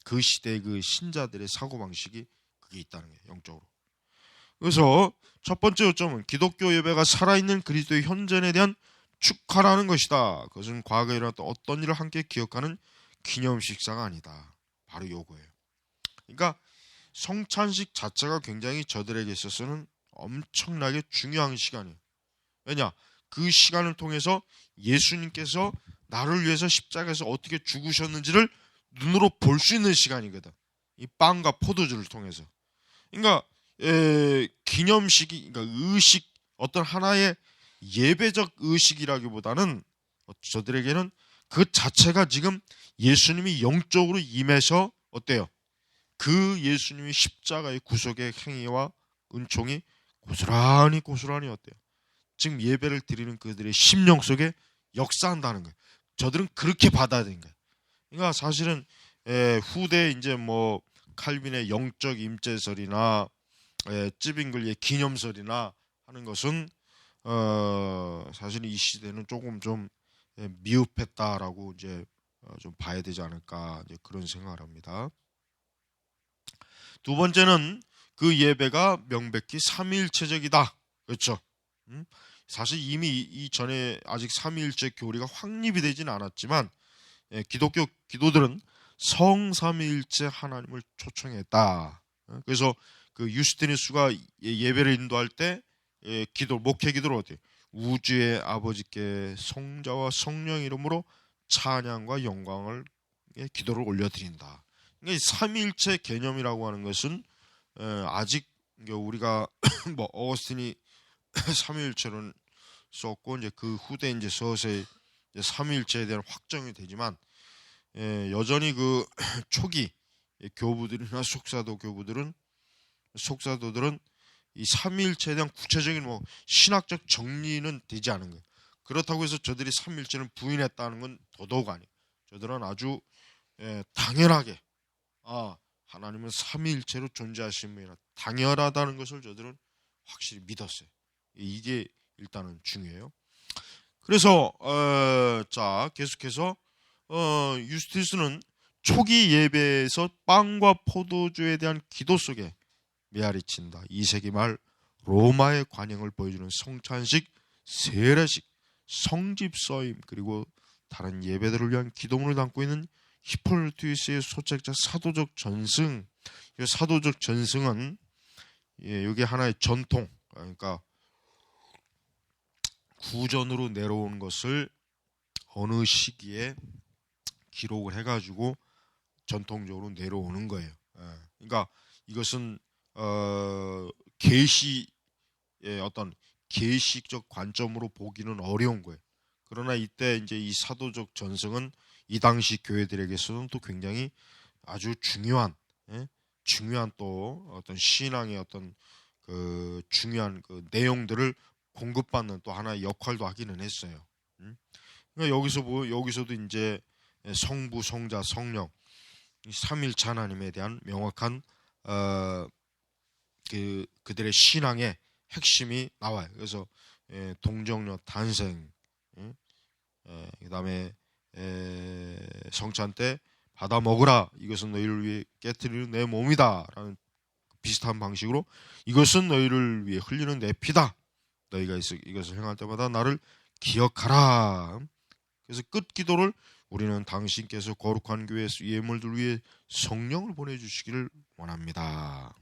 [SPEAKER 1] 그 시대의 그 신자들의 사고방식이 그게 있다는 거예요, 영적으로. 그래서 첫 번째 요점은 기독교 예배가 살아있는 그리스도의 현존에 대한 축하라는 것이다. 그것은 과거에 일어났던 어떤 일을 함께 기억하는 기념식사가 아니다. 바로 요거예요. 그러니까 성찬식 자체가 굉장히 저들에게 있어서는 엄청나게 중요한 시간이에요. 왜냐? 그 시간을 통해서 예수님께서 나를 위해서 십자가에서 어떻게 죽으셨는지를 눈으로 볼 수 있는 시간이거든. 이 빵과 포도주를 통해서. 그러니까 기념식이, 그러니까 의식, 어떤 하나의 예배적 의식이라기보다는 저들에게는 그 자체가 지금 예수님이 영적으로 임해서 어때요? 그 예수님의 십자가의 구속의 행위와 은총이 고스란히 어때요? 지금 예배를 드리는 그들의 심령 속에 역사한다는 거예요. 저들은 그렇게 받아야 되는 거예요. 그러니까 사실은 후대 이제 뭐 칼빈의 영적 임재설이나 찌빙글리의 기념설이나 하는 것은 사실 이 시대는 조금 좀 미흡했다라고 이제 좀 봐야 되지 않을까, 이제 그런 생각을 합니다. 두 번째는 그 예배가 명백히 삼위일체적이다. 그렇죠? 사실 이미 이전에 아직 삼위일체 교리가 확립이 되지는 않았지만 기독교 기도들은 성삼위일체 하나님을 초청했다. 그래서 그 유스티누스가 예배를 인도할 때 목회 기도를 어때요? 우주의 아버지께 성자와 성령 이름으로 찬양과 영광을 기도를 올려드린다. 그러니까 삼위일체 개념이라고 하는 것은 아직 우리가 뭐 어거스틴이 삼위일체론 썼고 이제 그 후대 이제 서서히 삼위일체에 대한 확정이 되지만 여전히 그 초기 교부들이나 속사도들은 이 삼위일체에 대한 구체적인 뭐 신학적 정리는 되지 않은 거예요. 그렇다고 해서 저들이 삼위일체를 부인했다는 건 더더욱 아니에요. 저들은 아주 당연하게 하나님은 삼위일체로 존재하신 분이라 당연하다는 것을 저들은 확실히 믿었어요. 이게 일단은 중요해요. 그래서 자 계속해서 유스티스는 초기 예배에서 빵과 포도주에 대한 기도 속에 메아리친다. 2세기 말 로마의 관행을 보여주는 성찬식, 세례식, 성집서임, 그리고 다른 예배들을 위한 기도문을 담고 있는 히폴리투스의 소책자 사도적 전승. 이 사도적 전승은 이게 하나의 전통, 그러니까 구전으로 내려온 것을 어느 시기에 기록을 해가지고 전통적으로 내려오는 거예요. 그러니까 이것은 계시의 어떤 계시적 관점으로 보기는 어려운 거예요. 그러나 이때 이제 이 사도적 전승은 이 당시 교회들에게서는 또 굉장히 아주 중요한 또 어떤 신앙의 어떤 그 중요한 그 내용들을 공급받는 또 하나의 역할도 하기는 했어요. 그러니까 여기서도 이제 성부, 성자, 성령 삼일체 하나님에 대한 명확한 그들의 신앙의 핵심이 나와요. 그래서 동정녀 탄생, 그다음에 성찬 때 받아 먹으라, 이것은 너희를 위해 깨트리는 내 몸이다라는 비슷한 방식으로 이것은 너희를 위해 흘리는 내 피다. 너희가 이것을 행할 때마다 나를 기억하라. 그래서 끝 기도를 우리는 당신께서 거룩한 교회 예물들 위해 성령을 보내주시기를 원합니다.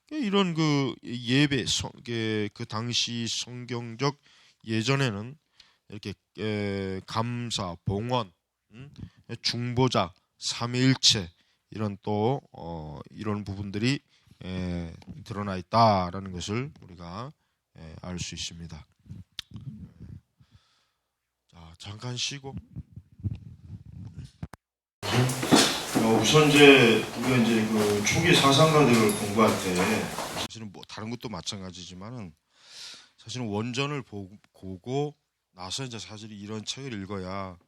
[SPEAKER 1] 이런 그 예배, 그 당시 성경적 예전에는 이렇게 감사, 봉헌, 중보자, 삼위일체 이런 또 이런 부분들이 드러나 있다라는 것을 우리가 알 수 있습니다. 자, 잠깐 쉬고. 우선 이제 우리가 이제 그 초기 사상가들을 공부할 때 사실은 뭐 다른 것도 마찬가지지만은 사실은 원전을 보고 나서 이제 사실 이런 책을 읽어야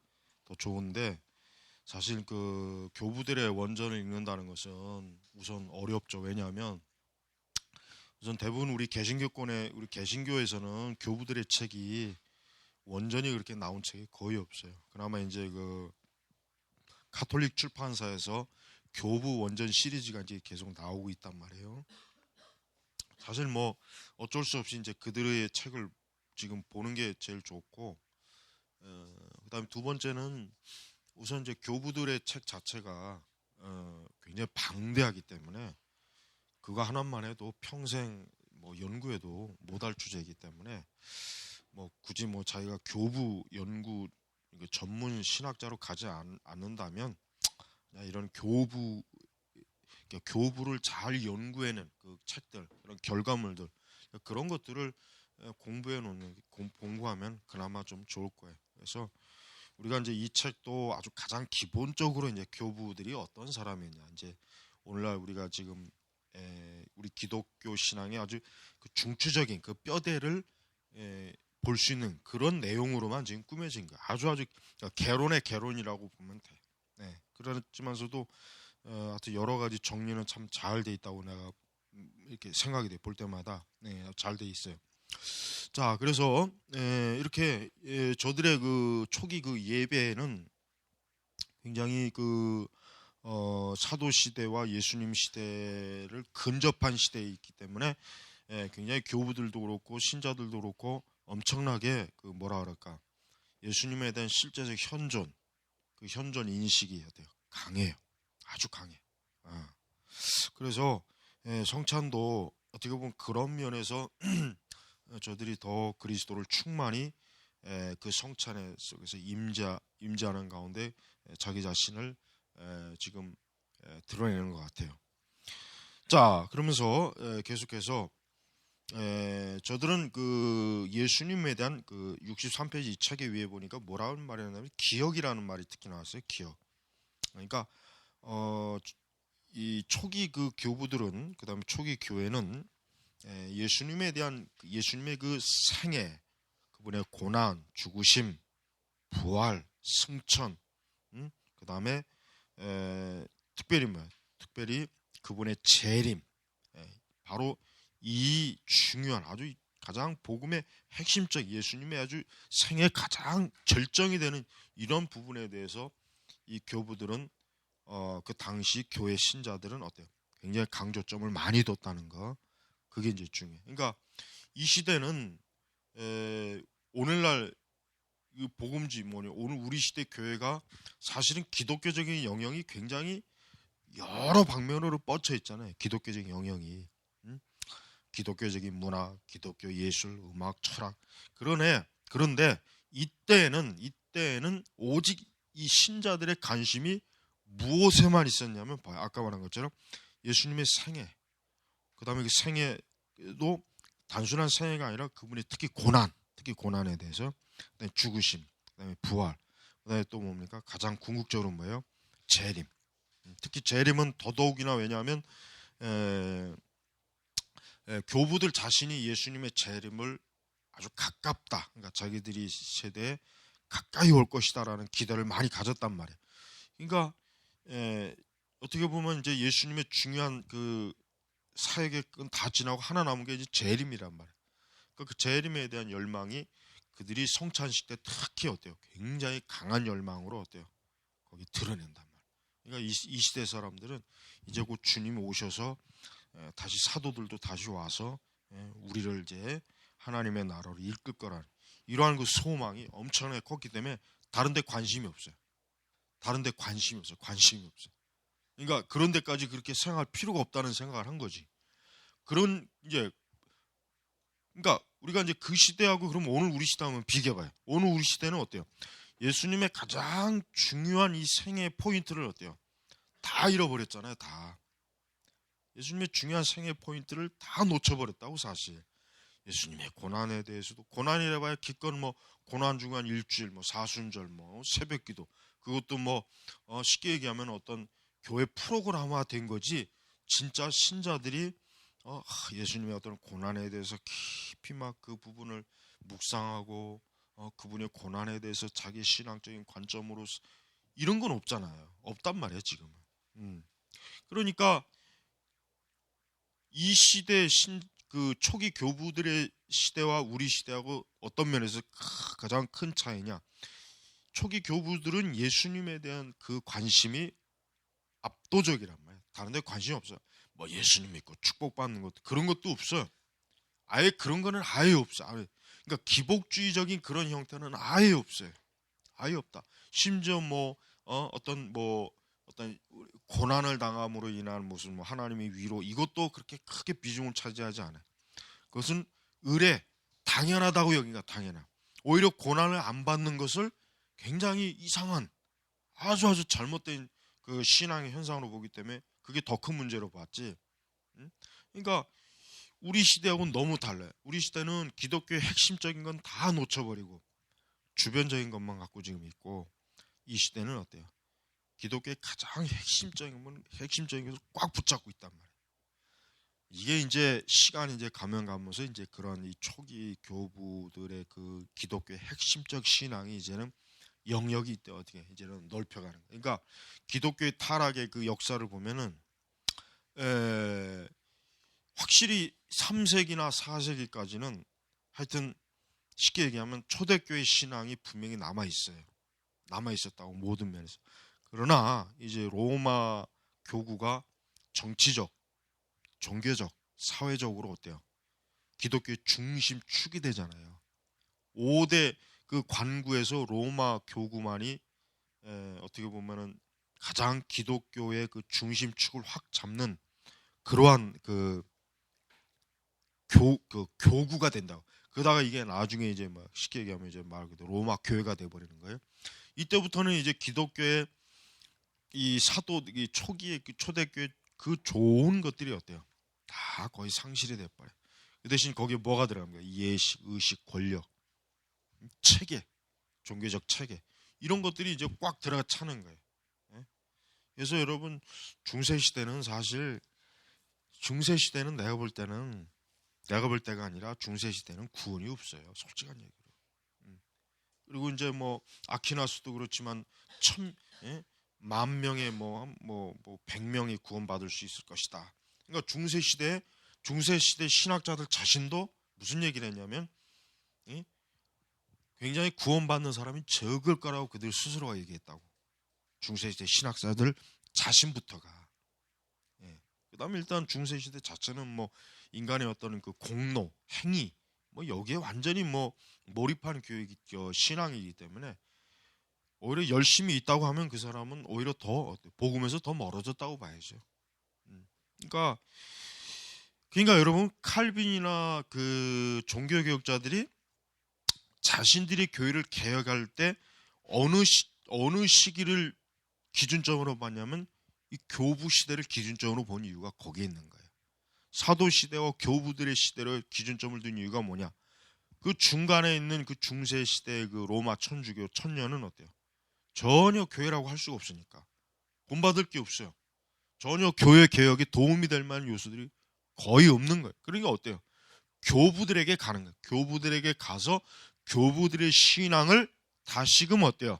[SPEAKER 1] 더 좋은데, 사실 그 교부들의 원전을 읽는다는 것은 우선 어렵죠. 왜냐하면 우선 대부분 우리 개신교에서는 교부들의 책이 원전이 그렇게 나온 책이 거의 없어요. 그나마 이제 그 카톨릭 출판사에서 교부 원전 시리즈가 이제 계속 나오고 있단 말이에요. 사실 뭐 어쩔 수 없이 이제 그들의 책을 지금 보는 게 제일 좋고, 그다음에 두 번째는 우선 이제 교부들의 책 자체가 굉장히 방대하기 때문에 그거 하나만 해도 평생 뭐 연구해도 못할 주제이기 때문에 뭐 굳이 뭐 자기가 교부 연구 전문 신학자로 가지 않는다면 그냥 이런 교부를 잘 연구해낸 그 책들, 그런 결과물들, 그런 것들을 공부하면 그나마 좀 좋을 거예요. 그래서 우리가 이제 이 책도 아주 가장 기본적으로 이제 교부들이 어떤 사람이냐, 이제 오늘날 우리가 지금 우리 기독교 신앙의 아주 그 중추적인 그 뼈대를 볼 수 있는 그런 내용으로만 지금 꾸며진 거예요. 아주 개론의 개론이라고 보면 돼. 그렇지만서도 하여튼 여러 가지 정리는 참 잘 돼 있다고 내가 이렇게 생각이 돼. 볼 때마다 잘 돼 있어요. 자, 그래서 이렇게 저들의 그 초기 그 예배는 굉장히 그 사도 시대와 예수님 시대를 근접한 시대에 있기 때문에 굉장히 교부들도 그렇고 신자들도 그렇고 엄청나게 그 뭐라 그럴까, 예수님에 대한 실제적 그 현존 인식이 어때요? 강해요. 아주 강해. 그래서 성찬도 어떻게 보면 그런 면에서 저들이 더 그리스도를 충만히 그 성찬에 속에서 임재하는 가운데 자기 자신을 지금 드러내는 것 같아요. 자, 그러면서 계속해서 저들은 그 예수님에 대한 그 63페이지 이 책에 위에 보니까 뭐라는 말이 나냐면 기억이라는 말이 특히 나왔어요. 기억. 그러니까 이 초기 그 교부들은, 그다음에 초기 교회는 예수님에 대한 예수님의 그 생애, 그분의 고난, 죽으심, 부활, 승천, 그다음에 특별히 그분의 재림, 바로 이 중요한 아주 가장 복음의 핵심적 예수님의 아주 생애 가장 절정이 되는 이런 부분에 대해서 이 교부들은 그 당시 교회 신자들은 어때요? 굉장히 강조점을 많이 뒀다는 거, 그게 이제 중요해요. 그러니까 이 시대는 오늘날 그 복음지 오늘 우리 시대 교회가 사실은 기독교적인 영역이 굉장히 여러 방면으로 뻗쳐 있잖아요. 기독교적인 영역이, 기독교적인 문화, 기독교 예술, 음악, 철학. 그런데 이때는 오직 이 신자들의 관심이 무엇에만 있었냐면 봐요. 아까 말한 것처럼 예수님의 생애, 그다음에 그 생애도 단순한 생애가 아니라 그분의 특히 고난에 대해서, 그다음에 죽으심, 그다음에 부활, 그다음에 또 뭡니까? 가장 궁극적으로 뭐예요? 재림. 특히 재림은 더더욱이나, 왜냐하면 교부들 자신이 예수님의 재림을 아주 가깝다, 그러니까 자기들이 세대에 가까이 올 것이다라는 기대를 많이 가졌단 말이에요. 그러니까 어떻게 보면 이제 예수님의 중요한 그 사역의 끈 다 지나고 하나 남은 게 이제 재림이란 말이에요. 그러니까 그 재림에 대한 열망이 그들이 성찬식 때 특히 어때요? 굉장히 강한 열망으로 어때요? 거기 드러낸단 말이에요. 그러니까 이 시대 사람들은 이제 곧 주님이 오셔서 다시 사도들도 다시 와서 우리를 이제 하나님의 나라로 이끌 거라는 이러한 그 소망이 엄청나게 컸기 때문에 다른 데 관심이 없어요. 관심이 없어요. 그러니까 그런 데까지 그렇게 생각할 필요가 없다는 생각을 한 거지. 그러니까 우리가 이제 그 시대하고 그럼 오늘 우리 시대 한번 비교해봐요. 오늘 우리 시대는 어때요? 예수님의 가장 중요한 이 생애 포인트를 어때요? 다 잃어버렸잖아요. 다. 예수님의 중요한 생애 포인트를 다 놓쳐버렸다고, 사실. 예수님의 고난에 대해서도 고난이라 봐야 기껏 뭐 고난 중간 일주일, 뭐 사순절, 뭐 새벽기도 그것도 뭐 쉽게 얘기하면 어떤 교회 프로그램화 된 거지 진짜 신자들이 예수님의 어떤 고난에 대해서 깊이 막 그 부분을 묵상하고 그분의 고난에 대해서 자기 신앙적인 관점으로 이런 건 없잖아요. 없단 말이에요 지금은. 그러니까 이 시대 그 초기 교부들의 시대와 우리 시대하고 어떤 면에서 가장 큰 차이냐? 초기 교부들은 예수님에 대한 그 관심이 압도적이란 말이에요. 다른 데 관심이 없어요. 뭐 예수님 믿고 축복받는 것도 그런 것도 없어요. 아예 그런 거는 아예 없어요. 그러니까 기복주의적인 그런 형태는 아예 없어요. 아예 없다. 심지어 뭐 어떤 고난을 당함으로 인한 무슨 뭐 하나님의 위로 이것도 그렇게 크게 비중을 차지하지 않아요. 그것은 의례 당연하다고 여기가 당연한. 오히려 고난을 안 받는 것을 굉장히 이상한 아주 잘못된 그 신앙의 현상으로 보기 때문에 그게 더 큰 문제로 봤지. 그러니까 우리 시대하고는 너무 달라요. 우리 시대는 기독교의 핵심적인 건 다 놓쳐버리고 주변적인 것만 갖고 지금 있고 이 시대는 어때요? 기독교의 가장 핵심적인 것을 꽉 붙잡고 있단 말이에요. 이게 이제 시간이 이제 가면서 이제 그런 이 초기 교부들의 그 기독교의 핵심적 신앙이 이제는 영역이 있대 어떻게 이제는 넓혀가는 거예요. 그러니까 기독교의 타락의 그 역사를 보면은 확실히 3세기나 4세기까지는 하여튼 쉽게 얘기하면 초대교회 신앙이 분명히 남아 있어요. 남아 있었다고 모든 면에서. 그러나 이제 로마 교구가 정치적, 종교적, 사회적으로 어때요? 기독교의 중심축이 되잖아요. 5대 그 관구에서 로마 교구만이 어떻게 보면은 가장 기독교의 그 중심축을 확 잡는 그러한 그 교구가 된다고. 그러다가 이게 나중에 이제 막 쉽게 얘기하면 이제 말 그대로 로마 교회가 돼버리는 거예요. 이때부터는 이제 기독교의 이 사도 이 초기의 그 초대교회 그 좋은 것들이 어때요? 다 거의 상실이 돼버려. 그 대신 거기에 뭐가 들어갑니까? 예식, 의식, 권력, 체계, 종교적 체계 이런 것들이 이제 꽉 들어가 차는 거예요. 그래서 여러분 중세 시대는 사실 중세 시대는 내가 볼 때가 아니라 중세 시대는 구원이 없어요. 솔직한 얘기로. 그리고 이제 뭐 아퀴나스도 그렇지만 만 명의 뭐 100명이 구원받을 수 있을 것이다. 그러니까 중세 시대 신학자들 자신도 무슨 얘기를 했냐면 굉장히 구원받는 사람이 적을 거라고 그들 스스로가 얘기했다고. 중세시대 신학자들 자신부터가. 그다음에 일단 중세시대 자체는 뭐 인간의 어떤 그 공로, 행위 뭐 여기에 완전히 뭐 몰입한 교육이 신앙이기 때문에 오히려 열심히 있다고 하면 그 사람은 오히려 더 복음에서 더 멀어졌다고 봐야죠. 그러니까 여러분 칼빈이나 그 종교 개혁자들이 자신들이 교회를 개혁할 때 어느 시기를 기준점으로 봤냐면 이 교부 시대를 기준점으로 본 이유가 거기에 있는 거예요. 사도 시대와 교부들의 시대를 기준점을 둔 이유가 뭐냐? 그 중간에 있는 그 중세 시대의 그 로마 천주교 천년은 어때요? 전혀 교회라고 할 수가 없으니까 본받을 게 없어요. 전혀 교회 개혁에 도움이 될 만한 요소들이 거의 없는 거예요. 그러니까 어때요? 교부들에게 가는 거예요. 교부들에게 가서 교부들의 신앙을 다시금 어때요?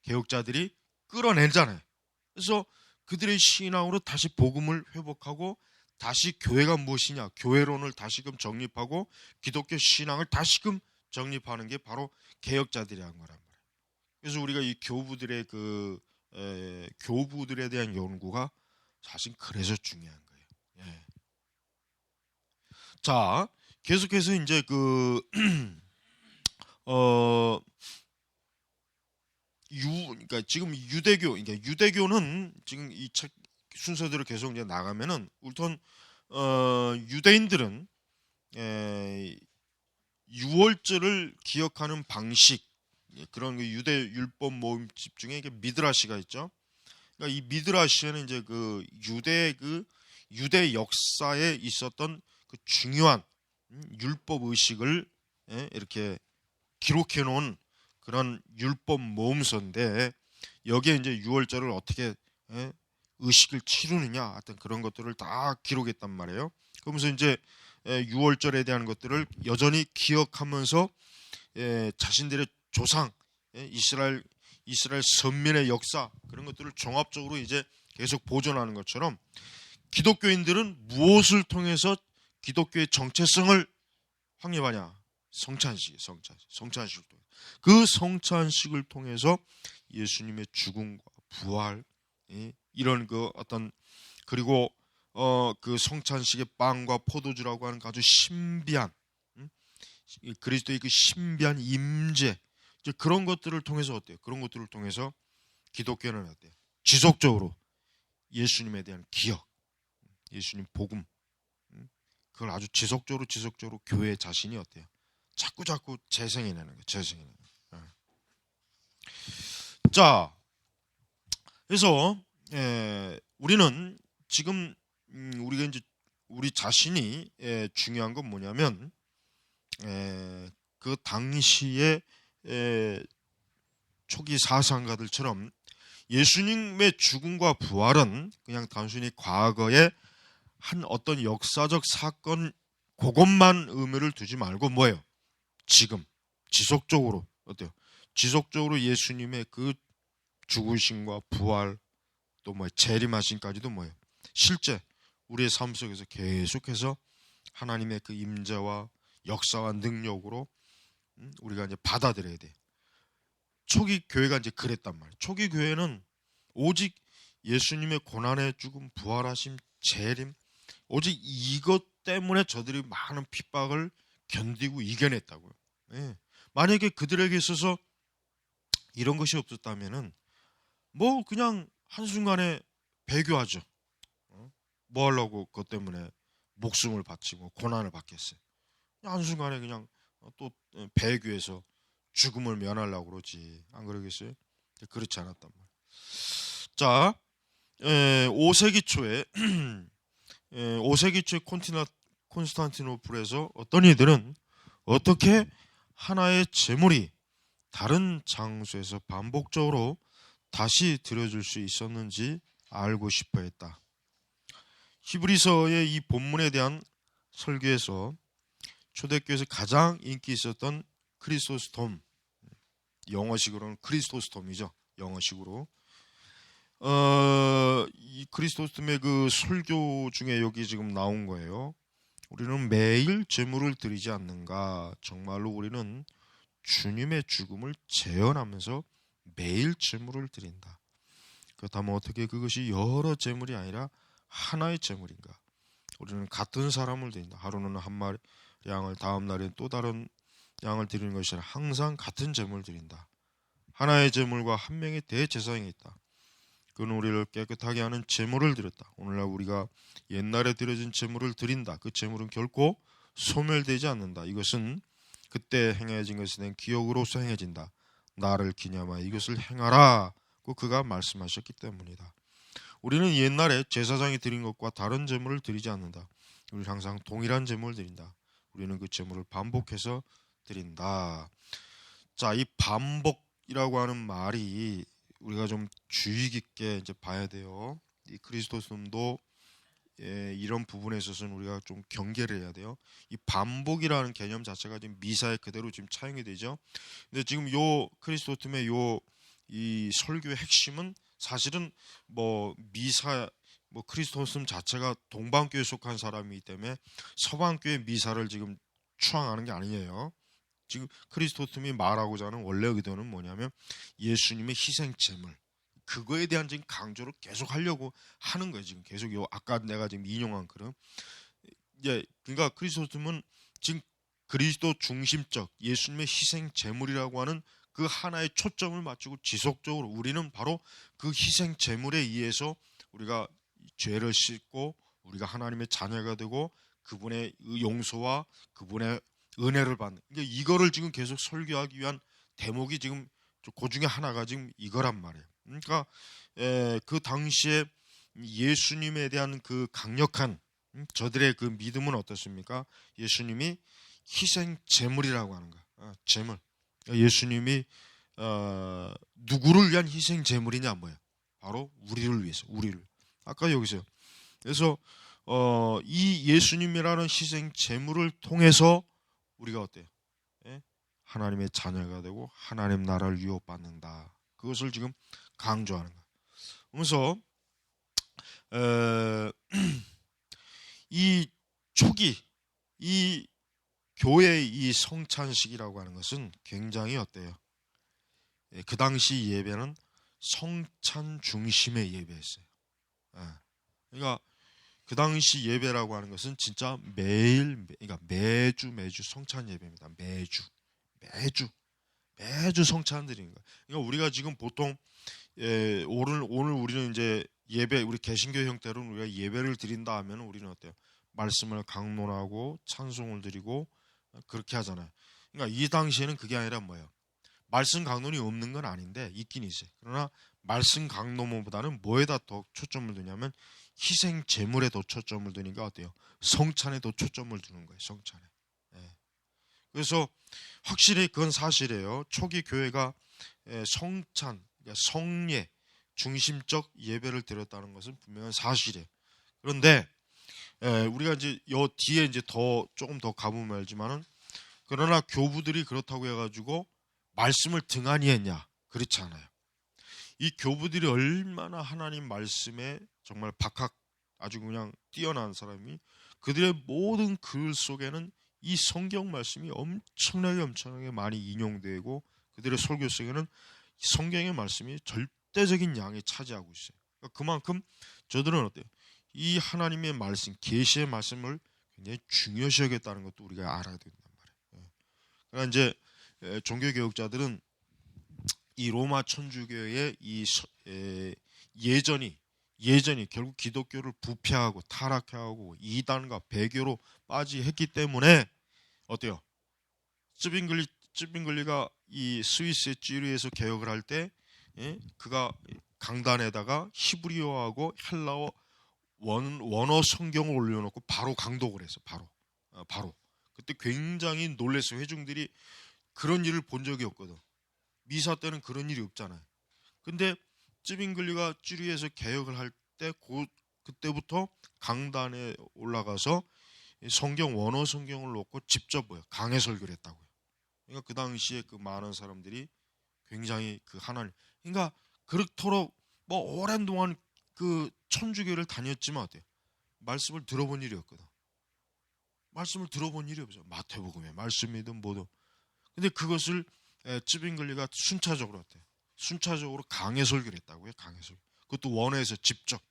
[SPEAKER 1] 개혁자들이 끌어내잖아요. 그래서 그들의 신앙으로 다시 복음을 회복하고 다시 교회가 무엇이냐 교회론을 다시금 정립하고 기독교 신앙을 다시금 정립하는 게 바로 개혁자들이란 거란 말이에요. 그래서 우리가 이 교부들의 교부들에 대한 연구가 사실 그래서 중요한 거예요. 예. 자, 계속해서 이제 그러니까 지금 그러니까 유대교는 지금 이 책 순서대로 계속 이제 나가면은 우선 유대인들은 유월절을 기억하는 방식 그런 그 유대 율법 모임집 중에 이게 미드라시가 있죠. 그러니까 이 미드라시에는 이제 그 유대 역사에 있었던 그 중요한 율법 의식을 이렇게 기록해 놓은 그런 율법 모음서인데, 여기에 이제 유월절을 어떻게 의식을 치르느냐, 하여튼 그런 것들을 다 기록했단 말이에요. 그러면서 이제 유월절에 대한 것들을 여전히 기억하면서 자신들의 조상, 이스라엘 선민의 역사, 그런 것들을 종합적으로 이제 계속 보존하는 것처럼, 기독교인들은 무엇을 통해서 기독교의 정체성을 확립하냐? 성찬식을 통해. 그 성찬식을 통해서 예수님의 죽음과 부활, 이런 그 어떤, 그리고 그 성찬식의 빵과 포도주라고 하는 아주 신비한, 그리스도의 그 신비한 임재, 이제 그런 것들을 통해서 어때요? 그런 것들을 통해서 기독교는 어때요? 지속적으로 예수님에 대한 기억, 예수님 복음, 그걸 아주 지속적으로 교회 자신이 어때요? 자꾸 재생해내는 거예요. 재생해내는 거예요. 자, 그래서 우리는 지금 우리가 이제 우리 자신이 중요한 건 뭐냐면, 그 당시에 초기 사상가들처럼 예수님의 죽음과 부활은 그냥 단순히 과거의 한 어떤 역사적 사건, 그것만 의미를 두지 말고 뭐예요? 지금 지속적으로 어때요? 지속적으로 예수님의 그 죽으심과 부활, 또 뭐 재림하심까지도 뭐예요? 실제 우리의 삶 속에서 계속해서 하나님의 그 임재와 역사와 능력으로 우리가 이제 받아들여야 돼. 초기 교회가 이제 그랬단 말이에요. 초기 교회는 오직 예수님의 고난의 죽음, 부활하심, 재림, 오직 이것 때문에 저들이 많은 핍박을 견디고 이겨냈다고요. 만약에 그들에게 있어서 이런 것이 없었다면은 뭐 그냥 한순간에 배교하죠. 뭐 하려고 그것 때문에 목숨을 바치고 고난을 받겠어요. 한순간에 그냥 또 배교해서 죽음을 면하려고 그러지, 안 그러겠어요? 그렇지 않았단 말이에요. 자, 5세기 초에 5세기 초에 콘스탄티노플에서 어떤 이들은 어떻게 하나의 제물이 다른 장소에서 반복적으로 다시 드려줄 수 있었는지 알고 싶어 했다. 히브리서의 이 본문에 대한 설교에서 초대교회에서 가장 인기 있었던 크리스토스톰, 영어식으로는 크리스토스톰이죠. 영어식으로. 이 크리스토스톰의 그 설교 중에 여기 지금 나온 거예요. 우리는 매일 제물을 드리지 않는가? 정말로 우리는 주님의 죽음을 재현하면서 매일 제물을 드린다. 그렇다면 어떻게 그것이 여러 제물이 아니라 하나의 제물인가? 우리는 같은 사람을 드린다. 하루는 한 마리 양을, 다음 날엔 또 다른 양을 드리는 것이 아니라 항상 같은 제물을 드린다. 하나의 제물과 한 명의 대제사장이 있다. 그는 우리를 깨끗하게 하는 제물을 드렸다. 오늘날 우리가 옛날에 드려진 제물을 드린다. 그 제물은 결코 소멸되지 않는다. 이것은 그때 행해진 것에 대한 기억으로서 행해진다. 나를 기념하여 이것을 행하라고 그가 말씀하셨기 때문이다. 우리는 옛날에 제사장이 드린 것과 다른 제물을 드리지 않는다. 우리는 항상 동일한 제물을 드린다. 우리는 그 제물을 반복해서 드린다. 자, 이 반복이라고 하는 말이 우리가 좀 주의 깊게 이제 봐야 돼요. 이 그리스도스도 이런 부분에 있어서는 우리가 좀 경계를 해야 돼요. 이 반복이라는 개념 자체가 지금 미사에 그대로 지금 차용이 되죠. 근데 지금 요 크리스토스의 이 설교의 핵심은 사실은 뭐 미사, 뭐 크리스토스 자체가 동방교에 속한 사람이기 때문에 서방교의 미사를 지금 추앙하는 게 아니에요. 지금 크리스토스이 말하고자 하는 원래 의도는 뭐냐면 예수님의 희생 제물, 그거에 대한 지금 강조를 계속 하려고 하는 거예요. 지금 계속 요 아까 내가 지금 인용한 그런, 그러니까 크리스토스는 지금 그리스도 중심적 예수님의 희생 제물이라고 하는 그 하나의 초점을 맞추고 지속적으로 우리는 바로 그 희생 제물에 의해서 우리가 죄를 씻고 우리가 하나님의 자녀가 되고 그분의 용서와 그분의 은혜를 받는, 그러니까 이거를 지금 계속 설교하기 위한 대목이 지금 그 중에 하나가 지금 이거란 말이에요. 그러니까 그 당시에 예수님에 대한 그 강력한 저들의 그 믿음은 어떻습니까? 예수님이 희생 제물이라고 하는 거야. 제물. 예수님이 누구를 위한 희생 제물이냐 뭐야? 바로 우리를 위해서, 우리를. 아까 여기서요. 그래서 이 예수님이라는 희생 제물을 통해서 우리가 어때요? 예? 하나님의 자녀가 되고 하나님 나라를 유업받는다. 그것을 지금 강조하는 거야. 그래서 이 초기 이 교회의 이 성찬식이라고 하는 것은 굉장히 어때요? 그 당시 예배는 성찬 중심의 예배였어요. 그러니까 그 당시 예배라고 하는 것은 진짜 그러니까 매주 성찬 예배입니다. 매주 성찬 드리는 거예요. 그러니까 우리가 지금 보통 오늘 우리는 이제 예배, 우리 개신교 형태로는 우리가 예배를 드린다 하면 우리는 어때요? 말씀을 강론하고 찬송을 드리고 그렇게 하잖아요. 그러니까 이 당시에는 그게 아니라 뭐예요? 말씀 강론이 없는 건 아닌데 있긴 있어요. 그러나 말씀 강론보다는 뭐에다 더 초점을 두냐면 희생 제물에 더 초점을 두니까 어때요? 성찬에 더 초점을 두는 거예요. 성찬에. 그래서 확실히 그건 사실이에요. 초기 교회가 성찬, 그러니까 성례 중심적 예배를 드렸다는 것은 분명한 사실이에요. 그런데 우리가 이제 요 뒤에 이제 조금 더 가보면 알지만은, 그러나 교부들이 그렇다고 해가지고 말씀을 등한히 했냐? 그렇지 않아요. 이 교부들이 얼마나 하나님 말씀에 정말 아주 그냥 뛰어난 사람이, 그들의 모든 글 속에는 이 성경 말씀이 엄청나게 많이 인용되고 그들의 설교 속에는 성경의 말씀이 절대적인 양이 차지하고 있어요. 그러니까 그만큼 저들은 어때요? 이 하나님의 말씀, 계시의 말씀을 굉장히 중요시 여겼다는 것도 우리가 알아야 된단 말이에요. 그러니까 이제 종교개혁자들은 이 로마 천주교의 이 예전이 결국 기독교를 부패하고 타락하고 이단과 배교로 빠지했기 때문에 어때요? 쯔빙글리가 이 스위스의 쥐리히에서 개혁을 할 때 그가 강단에다가 히브리어하고 헬라어 원어 성경을 올려놓고 바로 강독을 했어. 바로 그때 굉장히 놀랬어. 회중들이 그런 일을 본 적이 없거든. 미사 때는 그런 일이 없잖아요. 근데 쯔빙글리가 쥐리히에서 개혁을 할 때 그때부터 강단에 올라가서 원어 성경을 놓고 직접 강해 설교를 했다고요. 그러니까 그 당시에 그 많은 사람들이 굉장히 그 하나님, 그러니까 그렇도록 오랜 동안 그 천주교를 다녔지만 어때요? 말씀을 들어본 일이 없거든. 말씀을 들어본 일이 없어요. 마태복음에 말씀이든 뭐든. 근데 그것을 쯔빙글리가 순차적으로 강해 설교를 했다고요. 강해 설교. 그것도 원어에서 직접.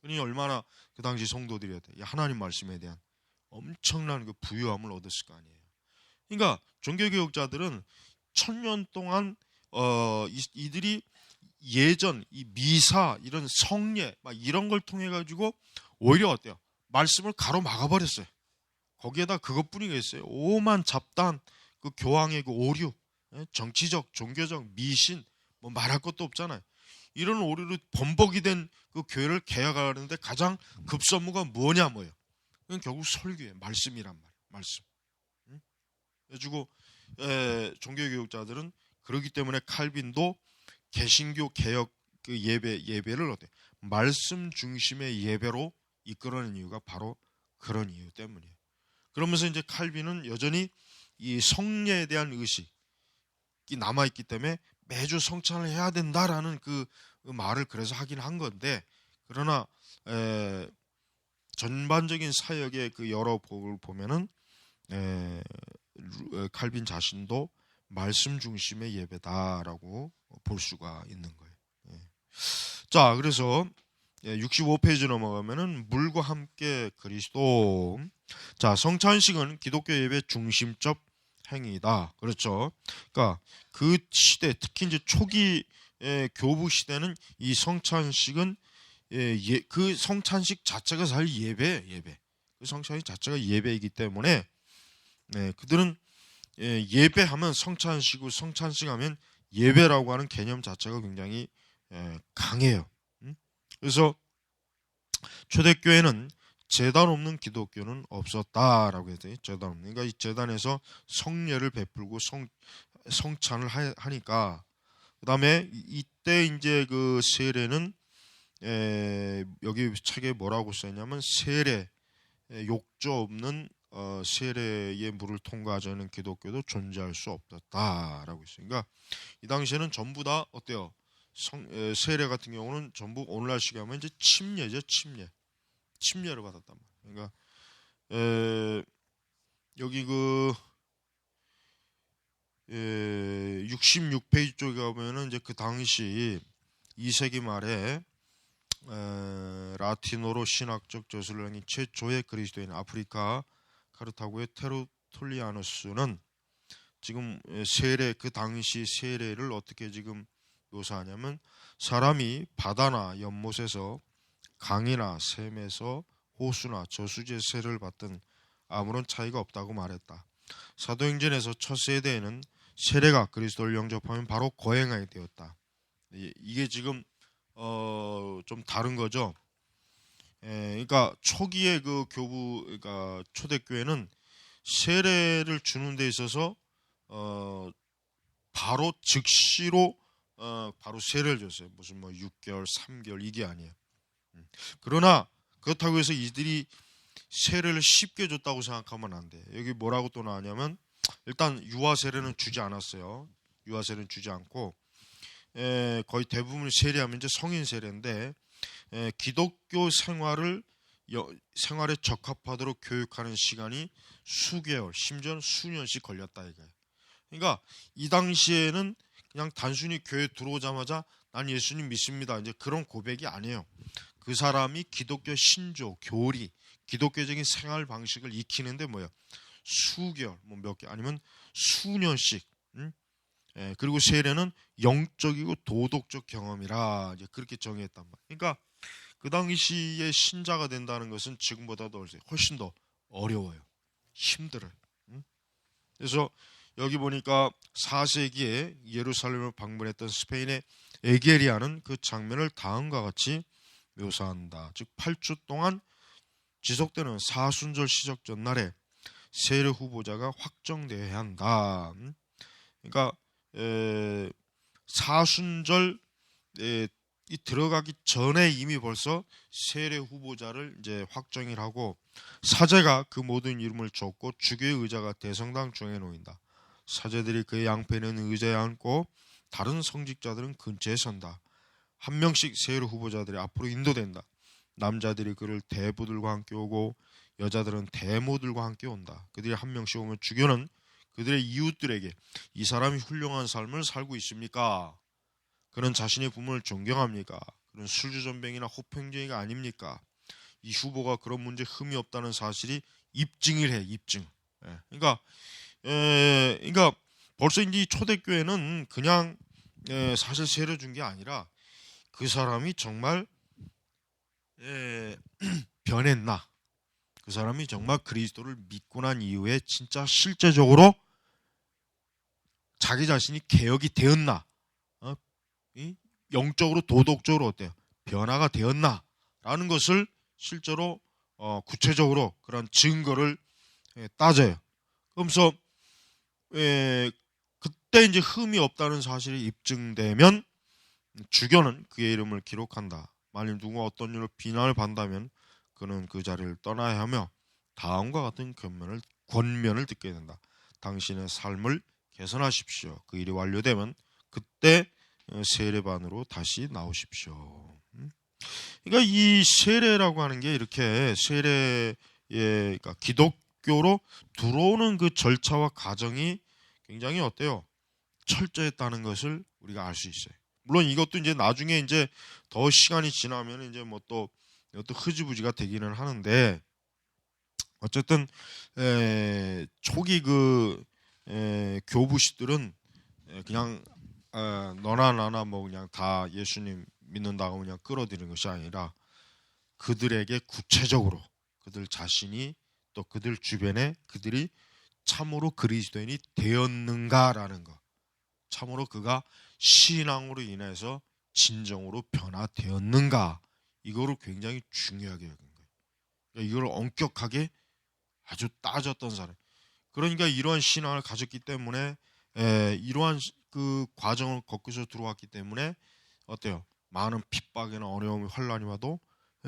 [SPEAKER 1] 그러니 얼마나 그 당시 성도들이 하나님 말씀에 대한 엄청난 그 부유함을 얻었을 거 아니에요. 그러니까 종교개혁자들은 1000년 동안 이들이 예전 이 미사 이런 성례 이런 걸 통해 가지고 오히려 어때요? 말씀을 가로막아 버렸어요. 거기에다 그것뿐이겠어요. 오만 잡다한 그 교황의 그 오류, 정치적, 종교적 미신 말할 것도 없잖아요. 이런 오류로 범벅이 된 그 교회를 개혁하는데 가장 급선무가 뭐냐 뭐예요? 그건 결국 설교예요. 말씀이란 말이에요. 말씀. 그래가지고 종교개혁자들은 그렇기 때문에 칼빈도 개신교 개혁 그 예배를 어때? 말씀 중심의 예배로 이끌어낸 이유가 바로 그런 이유 때문이에요. 그러면서 이제 칼빈은 여전히 이 성례에 대한 의식이 남아 있기 때문에 매주 성찬을 해야 된다라는 그 말을 그래서 하긴 한 건데, 그러나 전반적인 사역의 그 여러 복을 보면은 칼빈 자신도 말씀 중심의 예배다라고 볼 수가 있는 거예요. 자, 그래서 65페이지 넘어가면은 물과 함께 그리스도. 자, 성찬식은 기독교 예배 중심적 행위다. 그렇죠. 그러니까 그 시대, 특히 이제 초기 교부 시대는 이 성찬식은 그 성찬식 자체가 사실 예배. 그 성찬식 자체가 예배이기 때문에 그들은 예배하면 성찬식이고 성찬식하면 예배라고 하는 개념 자체가 굉장히 강해요. 그래서 초대교회는 제단 없는 기독교는 없었다라고 했더니 제단 없는, 그러니까 이 제단에서 성례를 베풀고 성찬을 하니까, 그다음에 이때 이제 그 세례는 여기 책에 뭐라고 써있냐면 세례, 욕조 없는 세례의 물을 통과하지 않은 기독교도 존재할 수 없었다라고 있어요. 그러니까 이 당시에는 전부 다 어때요? 세례 같은 경우는 전부 오늘날 시기하면 이제 침례죠, 침례를 받았단 말이에요. 그러니까 여기 그 66페이지 쪽에 가면은 이제 그 당시 2세기 말에 라틴어로 신학적 저술을 한 최초의 그리스도인 아프리카 카르타고의 테르툴리아누스는 지금 세례, 그 당시 세례를 어떻게 지금 묘사하냐면, 사람이 바다나 연못에서 강이나 샘에서 호수나 저수지의 세례를 받든 아무런 차이가 없다고 말했다. 사도행전에서 첫 세대에는 세례가 그리스도를 영접하면 바로 거행하게 되었다. 이게 지금 좀 다른 거죠. 그러니까 초기의 그 교부, 그러니까 초대교회는 세례를 주는 데 있어서 바로 즉시로 바로 세례를 줬어요. 무슨 뭐 6개월, 3개월 이게 아니에요. 그러나 그렇다고 해서 이들이 세례를 쉽게 줬다고 생각하면 안 돼. 여기 뭐라고 또 나왔냐면, 일단 유아 세례는 주지 않았어요. 유아 세례는 주지 않고 거의 대부분 세례하면 이제 성인 세례인데, 기독교 생활에 적합하도록 교육하는 시간이 수개월, 심지어는 수년씩 걸렸다 이거예요. 그러니까 이 당시에는 그냥 단순히 교회 들어오자마자 난 예수님 믿습니다, 이제 그런 고백이 아니에요. 그 사람이 기독교 신조, 교리, 기독교적인 생활 방식을 익히는데 뭐야, 수개월, 뭐 몇 개, 아니면 수년씩. 그리고 세례는 영적이고 도덕적 경험이라 이제 그렇게 정의했단 말이에요. 그러니까 그 당시에 신자가 된다는 것은 지금보다도 훨씬 더 어려워요. 힘들어요. 그래서 여기 보니까 4세기에 예루살렘을 방문했던 스페인의 에게리아는 그 장면을 다음과 같이 묘사한다. 즉 8주 동안 지속되는 사순절 시적 전날에 세례 후보자가 확정되어야 한다. 그러니까 사순절 이 들어가기 전에 이미 벌써 세례 후보자를 이제 확정을 하고, 사제가 그 모든 이름을 적고 주교의 의자가 대성당 중에 놓인다. 사제들이 그의 양패는 의자에 앉고 다른 성직자들은 근처에 선다. 한 명씩 세례 후보자들이 앞으로 인도된다. 남자들이 그를 대부들과 함께 오고 여자들은 대모들과 함께 온다. 그들이 한 명씩 오면 주교는 그들의 이웃들에게 이 사람이 훌륭한 삶을 살고 있습니까? 그는 자신의 부모를 존경합니까? 그는 술주전뱅이나 호평쟁이가 아닙니까? 이 후보가 그런 문제에 흠이 없다는 사실이 입증을 해, 입증. 그러니까 벌써 이제 초대교회는 그냥 사실 세례 준 게 아니라 그 사람이 정말 변했나? 그 사람이 정말 그리스도를 믿고 난 이후에 진짜 실제적으로 자기 자신이 개혁이 되었나? 영적으로 도덕적으로 어때요? 변화가 되었나? 라는 것을 실제로 구체적으로 그런 증거를 따져요. 그러면서 그때 이제 흠이 없다는 사실이 입증되면 주교는 그의 이름을 기록한다. 만일 누가 어떤 일로 비난을 받는다면 그는 그 자리를 떠나야 하며 다음과 같은 권면을 듣게 된다. 당신의 삶을 개선하십시오. 그 일이 완료되면 그때 세례반으로 다시 나오십시오. 그러니까 이 세례라고 하는 게 이렇게 그러니까 기독교로 들어오는 그 절차와 과정이 굉장히 어때요? 철저했다는 것을 우리가 알 수 있어요. 물론 이것도 이제 나중에 이제 더 시간이 지나면 이제 뭐 또 이것도 흐지부지가 되기는 하는데, 어쨌든 초기 그 교부시들은 그냥 너나 나나 뭐 그냥 다 예수님 믿는다고 그냥 끌어들이는 것이 아니라 그들에게 구체적으로 그들 자신이 또 그들 주변에 그들이 참으로 그리스도인이 되었는가라는 것, 참으로 그가 신앙으로 인해서 진정으로 변화되었는가, 이거를 굉장히 중요하게 여긴 거예요. 이걸 엄격하게 아주 따졌던 사람. 그러니까 이러한 신앙을 가졌기 때문에 이러한 그 과정을 겪어서 들어왔기 때문에 어때요? 많은 핍박이나 어려움이 혼란이 와도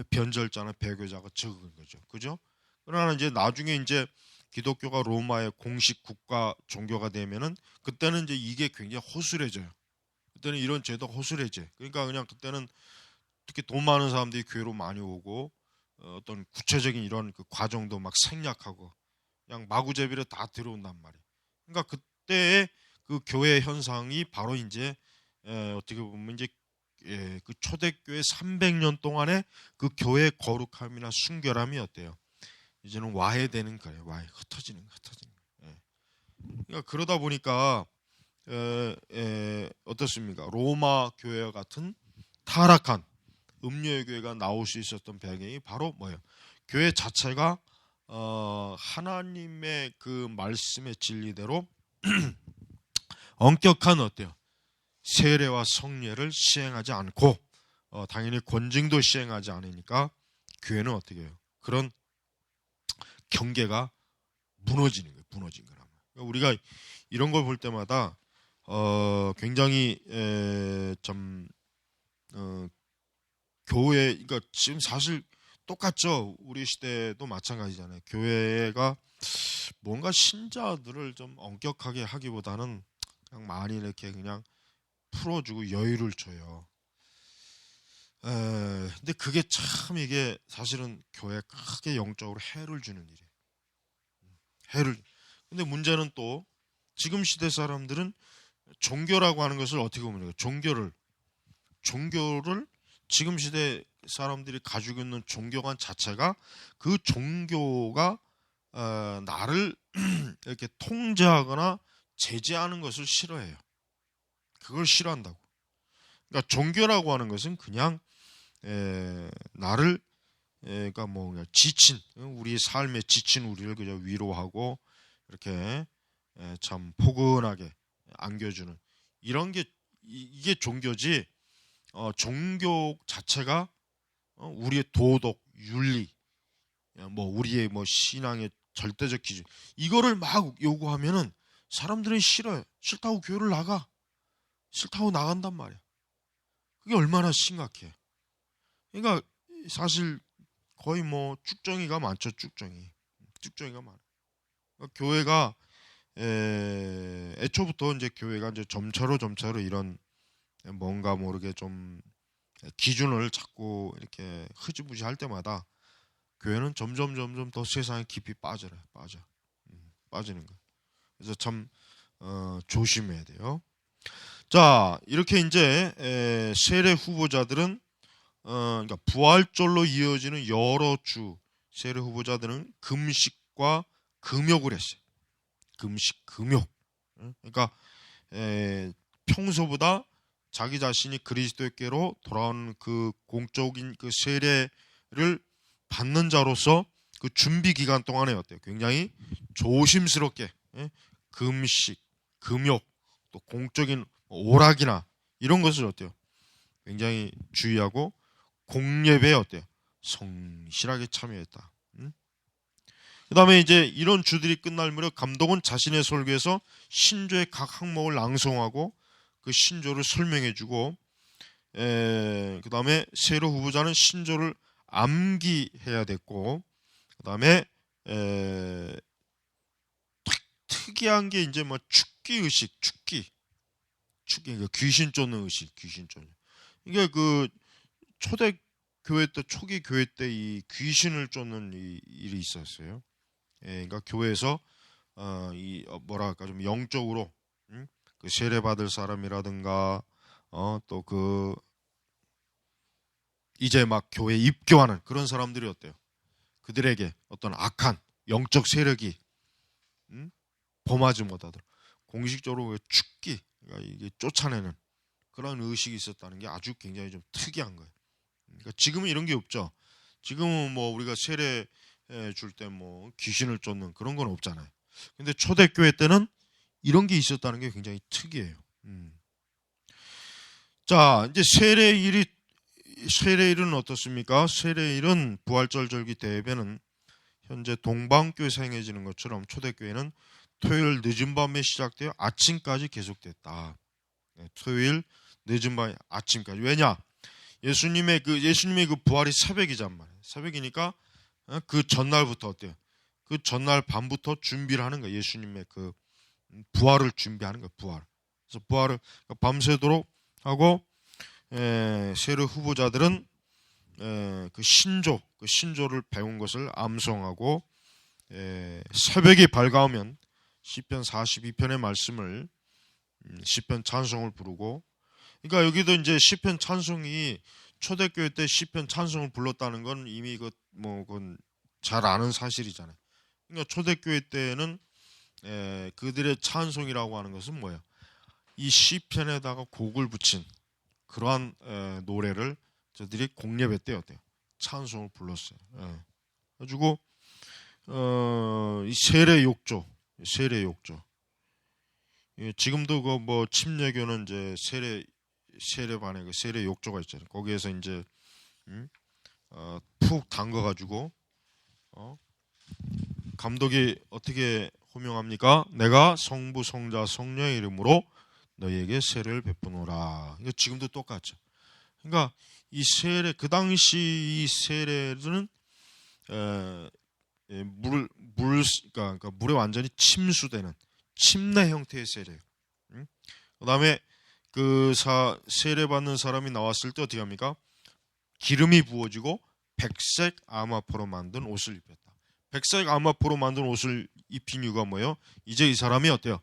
[SPEAKER 1] 변절자나 배교자가 적은 거죠. 그죠? 그러나 이제 나중에 이제 기독교가 로마의 공식 국가 종교가 되면은 그때는 이제 이게 굉장히 허술해져요. 그때는 이런 제도가 허술해져. 그러니까 그냥 그때는 특히 돈 많은 사람들이 교회로 많이 오고 어떤 구체적인 이런 그 과정도 막 생략하고 그냥 마구잡이로 다 들어온단 말이에요. 그러니까 그때의 그 교회 현상이 바로 이제 어떻게 보면 이제 그 초대교회 300년 동안의 그 교회의 거룩함이나 순결함이 어때요? 이제는 와해되는 거예요. 흩어지는 거예요. 그러니까 그러다 보니까 어떻습니까? 로마 교회 같은 타락한 음료의 교회가 나올 수 있었던 배경이 바로 뭐예요? 교회 자체가 하나님의 그 말씀의 진리대로 엄격한 어때요? 세례와 성례를 시행하지 않고 당연히 권징도 시행하지 않으니까 교회는 어떻게 해요? 그런 경계가 무너지는 거예요. 무너진 거란 말이에요. 그러니까 우리가 이런 걸 볼 때마다 굉장히 좀 교회, 그러니까 지금 사실 똑같죠. 우리 시대도 마찬가지잖아요. 교회가 뭔가 신자들을 좀 엄격하게 하기보다는 그냥 많이 이렇게 그냥 풀어주고 여유를 줘요. 근데 그게 참 이게 사실은 교회에 크게 영적으로 해를 주는 일이에요. 해를. 근데 문제는 또 지금 시대 사람들은 종교라고 하는 것을 어떻게 보면 돼요? 종교를 지금 시대 사람들이 가지고 있는 종교관 자체가 그 종교가 나를 이렇게 통제하거나 제재하는 것을 싫어해요. 그걸 싫어한다고. 그러니까 종교라고 하는 것은 그냥 나를 그러니까 뭐 그냥 지친 우리 삶에 지친 우리를 그저 위로하고 이렇게 참 포근하게 안겨주는 이런 게 이게 종교지. 종교 자체가 우리의 도덕, 윤리, 뭐 우리의 뭐 신앙의 절대적 기준 이거를 막 요구하면은 사람들은 싫어요. 싫다고 교회를 나가. 싫다고 나간단 말이야. 그게 얼마나 심각해. 그러니까 사실 거의 뭐 쭉정이가 많죠. 쭉정이가 많아. 그러니까 교회가 애초부터 이제 교회가 이제 점차로 이런 뭔가 모르게 좀 기준을 자꾸 이렇게 흐지부지 할 때마다 교회는 점점 더 세상에 깊이 빠져. 빠지는 거. 그래서 참 조심해야 돼요. 자, 이렇게 이제 세례 후보자들은 그러니까 부활절로 이어지는 여러 주 세례 후보자들은 금식과 금욕을 했어요. 금식, 금욕. 그러니까 평소보다 자기 자신이 그리스도께로 돌아오는 그 공적인 그 세례를 받는 자로서 그 준비 기간 동안에 어때요? 굉장히 조심스럽게 금식, 금욕, 또 공적인 오락이나 이런 것을 어때요? 굉장히 주의하고 공예배에 어때요? 성실하게 참여했다. 그 다음에 이제 이런 주들이 끝날 무렵 감독은 자신의 설교에서 신조의 각 항목을 낭송하고 그 신조를 설명해주고 그 다음에 세례 후보자는 신조를 암기해야 됐고 그 다음에 특이한 게 이제 뭐 축기 의식, 축기 그 귀신 쫓는 의식, 귀신 쫓는 이게 그 초대 교회 때 초기 교회 때 이 귀신을 쫓는 이 일이 있었어요. 그러니까 교회에서 뭐랄까 좀 영적으로 그 세례 받을 사람이라든가 또 그 이제 막 교회 입교하는 그런 사람들이 어때요? 그들에게 어떤 악한 영적 세력이 범하지 못하도록 공식적으로 그 축기 그러니까 이게 쫓아내는 그런 의식이 있었다는 게 아주 굉장히 좀 특이한 거예요. 그러니까 지금은 이런 게 없죠. 지금은 뭐 우리가 세례 줄 때 뭐 귀신을 쫓는 그런 건 없잖아요. 근데 초대교회 때는 이런 게 있었다는 게 굉장히 특이해요. 자, 이제 세례일이 세례일은 어떻습니까? 세례일은 부활절 절기 대예배는 현재 동방교회 사용해지는 것처럼 초대교회는 토요일 늦은 밤에 시작되어 아침까지 계속됐다. 토요일 늦은 밤 아침까지. 왜냐? 예수님의 그 부활이 새벽이란 말이에요. 새벽이니까 그 전날부터 어때요? 그 전날 밤부터 준비를 하는 거예요. 예수님의 그 부활을 준비하는 거예요. 부활. 그래서 부활을 밤새도록 하고 세례 후보자들은 그 신조를 배운 것을 암송하고 새벽이 밝아오면 시편 42편의 말씀을 시편 찬송을 부르고, 그러니까 여기도 이제 시편 찬송이 초대교회 때 시편 찬송을 불렀다는 건 이미 그건 잘 아는 사실이잖아요. 그러니까 초대교회 때는 그들의 찬송이라고 하는 것은 뭐예요? 이 시편에다가 곡을 붙인 그러한 노래를 저들이 공예배 때 어때요? 찬송을 불렀어요. 가지고 이 세례 욕조. 지금도 그 뭐 침례교는 이제 세례반에 그 세례 욕조가 있잖아요. 거기에서 이제 푹 담가가지고 감독이 어떻게 호명합니까? 내가 성부, 성자, 성령의 이름으로 너희에게 세례를 베푸노라. 이거 지금도 똑같죠. 그러니까 이 세례, 그 당시 이 세례는 그러니까 물에 완전히 침수되는 침례 형태의 세례예요. 그다음에 세례 받는 사람이 나왔을 때 어떻게 합니까? 기름이 부어지고 백색 아마포로 만든 옷을 입혔다. 백색 아마포로 만든 옷을 입힌 이유가 뭐예요? 이제 이 사람이 어때요?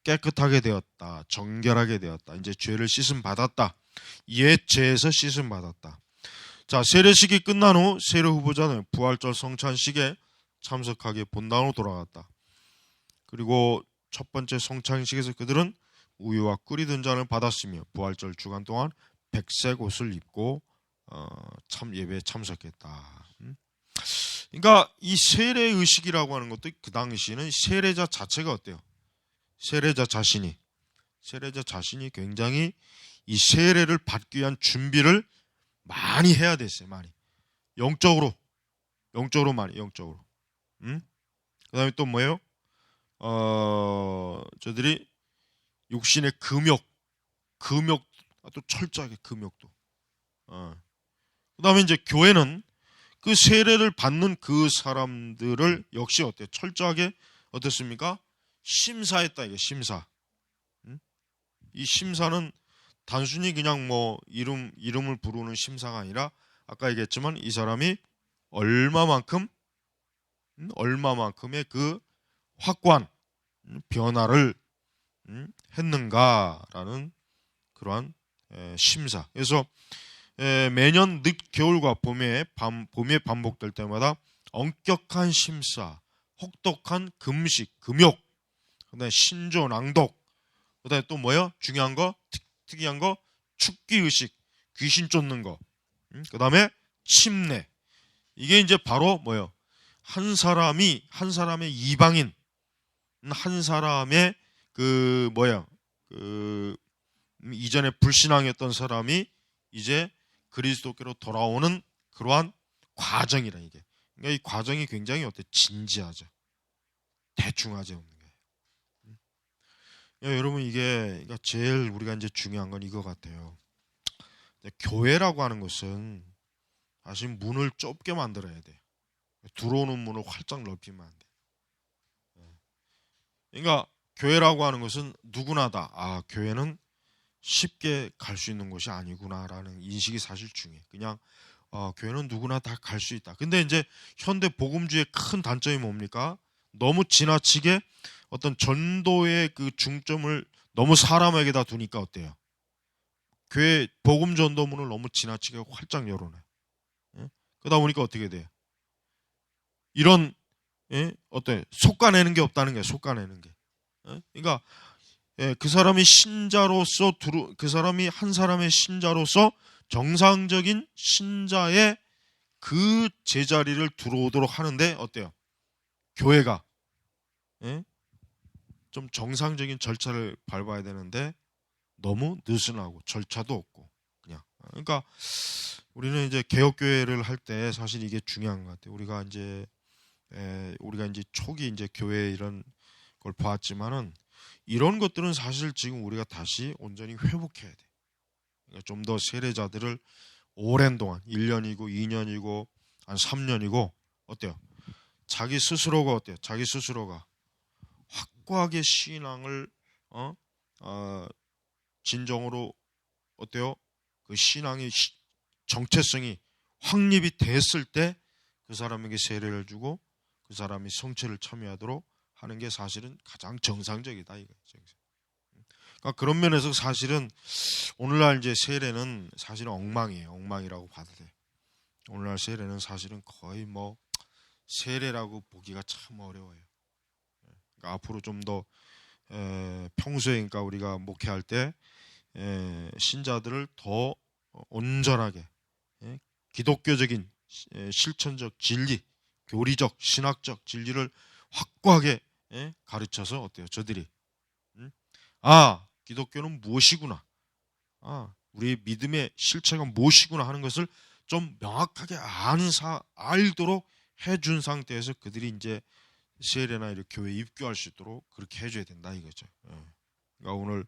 [SPEAKER 1] 깨끗하게 되었다. 정결하게 되었다. 이제 죄를 씻음 받았다. 옛 죄에서 씻음 받았다. 자, 세례식이 끝난 후 세례 후보자는 부활절 성찬식에 참석하기 본당으로 돌아갔다. 그리고 첫 번째 성찬식에서 그들은 우유와 끓이던 잔을 받았으며 부활절 주간 동안 백색 옷을 입고 예배에 참석했다. 그러니까 이 세례 의식이라고 하는 것도 그 당시에는 세례자 자체가 어때요? 세례자 자신이 굉장히 이 세례를 받기 위한 준비를 많이 해야 됐어요. 많이 영적으로 많이 영적으로. 그다음에 또 뭐예요? 저들이 육신의 금욕 또 철저하게 금욕도. 그다음에 이제 교회는 그 세례를 받는 그 사람들을 역시 어때요? 철저하게 어떻습니까? 심사했다. 이게 심사. 이 심사는 단순히 그냥 뭐 이름을 부르는 심사가 아니라 아까 얘기했지만 이 사람이 얼마만큼의 그 확고한 변화를 했는가라는 그러한 심사. 그래서 매년 늦 겨울과 봄에 반복될 때마다 엄격한 심사, 혹독한 금식, 금욕, 그다음에 신조 낭독, 그다음에 또 뭐요? 중요한 거, 특이한 거, 축기 의식, 귀신 쫓는 거, 그다음에 침례. 이게 이제 바로 뭐요? 한 사람의 이방인, 한 사람의 이전에 불신앙이었던 사람이 이제 그리스도께로 돌아오는 그러한 과정이라 이게. 그러니까 이 과정이 굉장히 진지하죠. 대충 하지 없는 거예요. 여러분 이게 그러니까 제일 우리가 이제 중요한 건 이거 같아요. 교회라고 하는 것은 사실 문을 좁게 만들어야 돼. 들어오는 문을 활짝 넓히면 안 돼. 그러니까 교회라고 하는 것은 누구나다. 교회는 쉽게 갈 수 있는 곳이 아니구나라는 인식이 사실 중요해. 그냥 교회는 누구나 다 갈 수 있다. 근데 이제 현대 복음주의의 큰 단점이 뭡니까? 너무 지나치게 어떤 전도의 그 중점을 너무 사람에게다 두니까 어때요? 교회 복음 전도문을 너무 지나치게 활짝 열어놔. 그러다 보니까 어떻게 돼요? 이런 속아내는 게 없다는 거예요. 속아내는 게. 그러니까 그 사람이 신자로서 그 사람이 한 사람의 신자로서 정상적인 신자의 그 제자리를 들어오도록 하는데 어때요? 교회가 좀 정상적인 절차를 밟아야 되는데 너무 느슨하고 절차도 없고 그냥. 그러니까 우리는 이제 개혁교회를 할 때 사실 이게 중요한 것 같아요. 우리가 이제 초기 이제 교회 이런 걸 봤지만은 이런 것들은 사실 지금 우리가 다시 온전히 회복해야 돼. 그러니까 좀 더 세례자들을 오랜 동안 1년이고 2년이고 한 3년이고 어때요? 자기 스스로가 어때요? 자기 스스로가 확고하게 신앙을 어? 어, 진정으로 어때요? 그 신앙의 정체성이 확립이 됐을 때 그 사람에게 세례를 주고 그 사람이 성체를 참여하도록 하는 게 사실은 가장 정상적이다 이거죠. 그러니까 그런 면에서 사실은 오늘날 이제 세례는 사실은 엉망이에요. 엉망이라고 봐도 돼. 오늘날 세례는 사실은 거의 뭐 세례라고 보기가 참 어려워요. 그러니까 앞으로 좀 더 평소에 그러니까 우리가 목회할 때 신자들을 더 온전하게 기독교적인 실천적 진리, 교리적, 신학적 진리를 확고하게 가르쳐서 어때요? 저들이 기독교는 무엇이구나. 우리의 믿음의 실체가 무엇이구나 하는 것을 좀 명확하게 알도록 해준 상태에서 그들이 이제 세례나 이렇게 교회에 입교할 수 있도록 그렇게 해줘야 된다 이거죠. 그러니까 오늘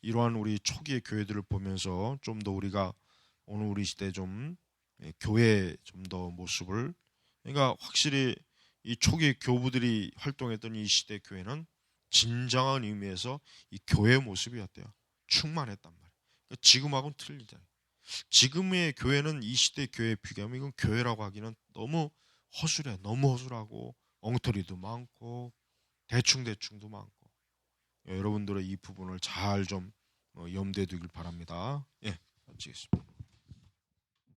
[SPEAKER 1] 이러한 우리 초기의 교회들을 보면서 좀 더 우리가 오늘 우리 시대 좀 교회 좀 더 모습을 그러니까 확실히 이 초기 교부들이 활동했던 이 시대 교회는 진정한 의미에서 이 교회의 모습이었대요. 충만했단 말이에요. 그러니까 지금하고는 틀리잖아요. 지금의 교회는 이 시대 교회에 비교하면 이건 교회라고 하기는 너무 허술해. 너무 허술하고 엉터리도 많고 대충대충도 많고 여러분들의 이 부분을 잘 좀 염두에 두길 바랍니다. 예, 마치겠습니다.